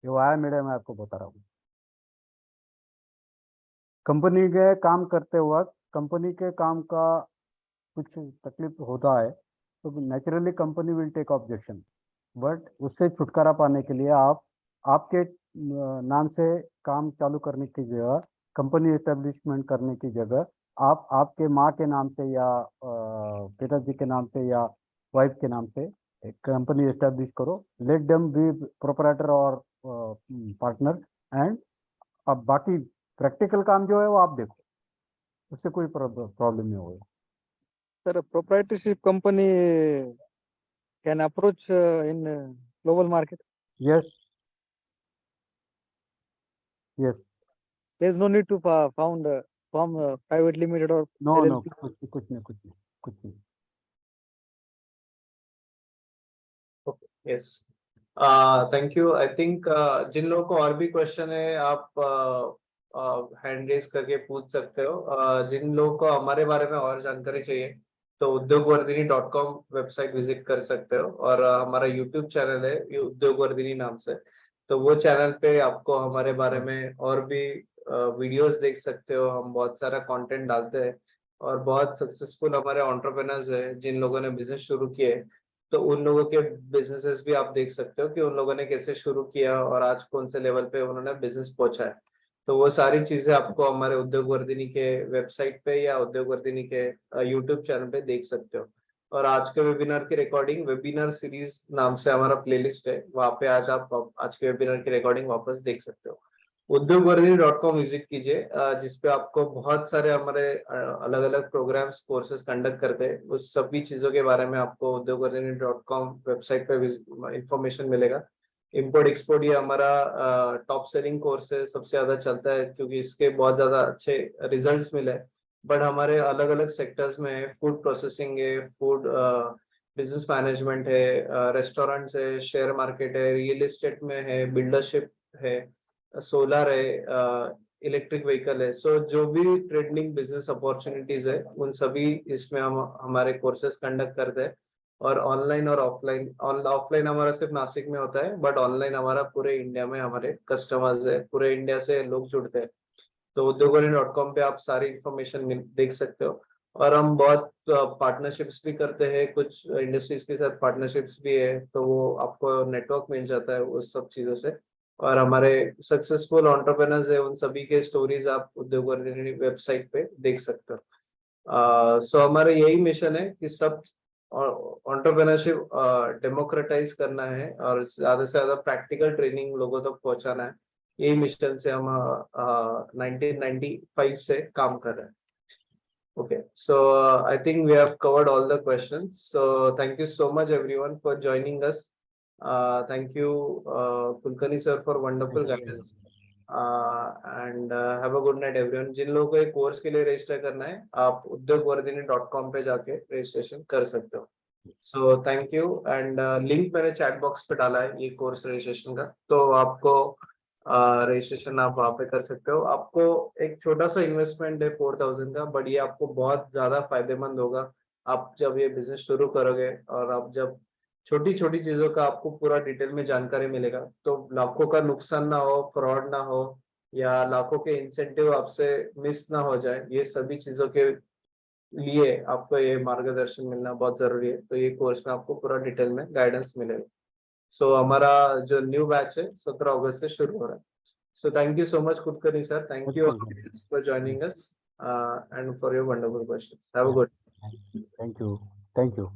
जो आया मीडिया में आपको बता रहा हूँ। कंपनी के काम करते वक्त कंपनी के काम का कुछ तकलीफ होता है तो naturally company will take objection, but उससे छुटकारा पाने के लिए आप आपके नाम से काम चालू करने की जगह, कंपनी एस्टेब्लिशमेंट करने की जगह आप आपके माँ के नाम से या पिताजी के नाम से या वाइफ के नाम से एक कंपनी एस्टेब्लिश करो। लेट देम बी प्रोपराइटर और पार्टनर एंड अब बाकी प्रैक्टिकल काम जो है वो आप देखो, उससे कोई प्रॉब्लम नहीं होगा। Sir, proprietorship company can approach in global market? Yes, yes. There is no need to form private limited or no no, LLP? कुछ नहीं। Yes, thank you. I think जिन लोगों को और भी क्वेश्चन है आप हैंड रेज करके पूछ सकते हो। जिन लोगों को हमारे बारे में और जानकारी चाहिए तो udyogvardhini.com वेबसाइट विजिट कर सकते हो और हमारा यूट्यूब चैनल है ये उद्योगवर्धिनी नाम से। तो वो चैनल पे आपको हमारे बारे में और भी वीडियोस देख सकते हो। हम बहुत सारा कंटेंट डालते हैं और बहुत सक्सेसफुल हमारे एंटरप्रेन्योर्स है जिन लोगों ने बिजनेस शुरू किए, तो उन लोगों के बिजनेसेस भी आप देख सकते हो कि उन लोगों ने कैसे शुरू किया और आज कौन से लेवल पे उन्होंने बिजनेस पहुंचा है। तो वो सारी चीजें आपको हमारे उद्योगवर्धिनी के वेबसाइट पे या उद्योगवर्धिनी के यूट्यूब चैनल पे देख सकते हो। और आज के वेबिनार की रिकॉर्डिंग वेबिनार सीरीज नाम से हमारा प्लेलिस्ट है, वहाँ पे आज आप आज के वेबिनार की रिकॉर्डिंग वापस देख सकते हो। udyogvardhini.com विजिट कीजिए, जिसपे आपको बहुत सारे हमारे अलग अलग प्रोग्राम्स कोर्सेज कंडक्ट करते हैं। उस सभी चीजों के बारे में आपको udyogvardhini.com वेबसाइट पे इंफॉर्मेशन मिलेगा। इम्पोर्ट एक्सपोर्ट ये हमारा टॉप सेलिंग कोर्स है, सबसे ज्यादा चलता है क्योंकि इसके बहुत ज्यादा अच्छे रिजल्ट्स मिले। बट हमारे अलग अलग सेक्टर्स में फूड प्रोसेसिंग है, फूड बिजनेस मैनेजमेंट है, रेस्टोरेंट्स है, शेयर मार्केट है, रियल एस्टेट में है, बिल्डरशिप है, सोलर है, इलेक्ट्रिक व्हीकल है। सो जो भी ट्रेडिंग बिजनेस अपॉर्चुनिटीज है उन सभी इसमें हम हमारे कोर्सेज कंडक्ट करते हैं। और ऑनलाइन और ऑफलाइन, ऑफलाइन हमारा सिर्फ नासिक में होता है, बट ऑनलाइन हमारा पूरे इंडिया में हमारे कस्टमर्स है, पूरे इंडिया से लोग जुड़ते हैं। तो udyogvardhini.com पे आप सारी इंफॉर्मेशन देख सकते हो। और हम बहुत पार्टनरशिप्स भी करते हैं, कुछ इंडस्ट्रीज के साथ पार्टनरशिप्स भी है, तो वो आपको नेटवर्क मिल जाता है उस सब चीजों से। और हमारे सक्सेसफुल एंटरप्रेन्योर्स है उन सभी के स्टोरीज आप उद्योगवर्धिनी वेबसाइट पे देख सकते हो। सो हमारा यही मिशन है कि सब एंटरप्रेन्योरशिप डेमोक्रेटाइज करना है और ज्यादा से ज्यादा प्रैक्टिकल ट्रेनिंग लोगों तक पहुंचाना है। यही मिशन से हम 1995 से काम कर रहे हैं। Okay, so I think we have covered all the questions. So thank you so much everyone for joining us. Thank you, Kulkarni sir, for wonderful guidance. And have a good night everyone. जिन लोगों को ये course के लिए register करना है, आप udyogvardhini.com पे जाके रजिस्ट्रेशन कर सकते हो। So thank you. And link मैंने चैट बॉक्स पे डाला है ये कोर्स रजिस्ट्रेशन का, तो आपको रजिस्ट्रेशन आप वहाँ पे कर सकते हो। आपको एक छोटा सा इन्वेस्टमेंट है 4000 का, बट ये आपको बहुत ज्यादा फायदेमंद होगा। आप जब ये बिजनेस शुरू करोगे और आप जब छोटी छोटी चीजों का आपको पूरा डिटेल में जानकारी मिलेगा, तो लाखों का नुकसान ना हो, फ्रॉड ना हो, या लाखों के इंसेंटिव आपसे मिस ना हो जाए, ये सभी चीजों के लिए आपको ये मार्गदर्शन मिलना बहुत जरूरी है। तो ये कोर्स में आपको पूरा डिटेल में गाइडेंस मिलेगा। सो हमारा जो न्यू बैच है 17 अगस्त से शुरू हो रहा है। So thank you so much Kulkarni sir, thank you for joining us and for your wonderful questions. Have a good Thank you. Thank you.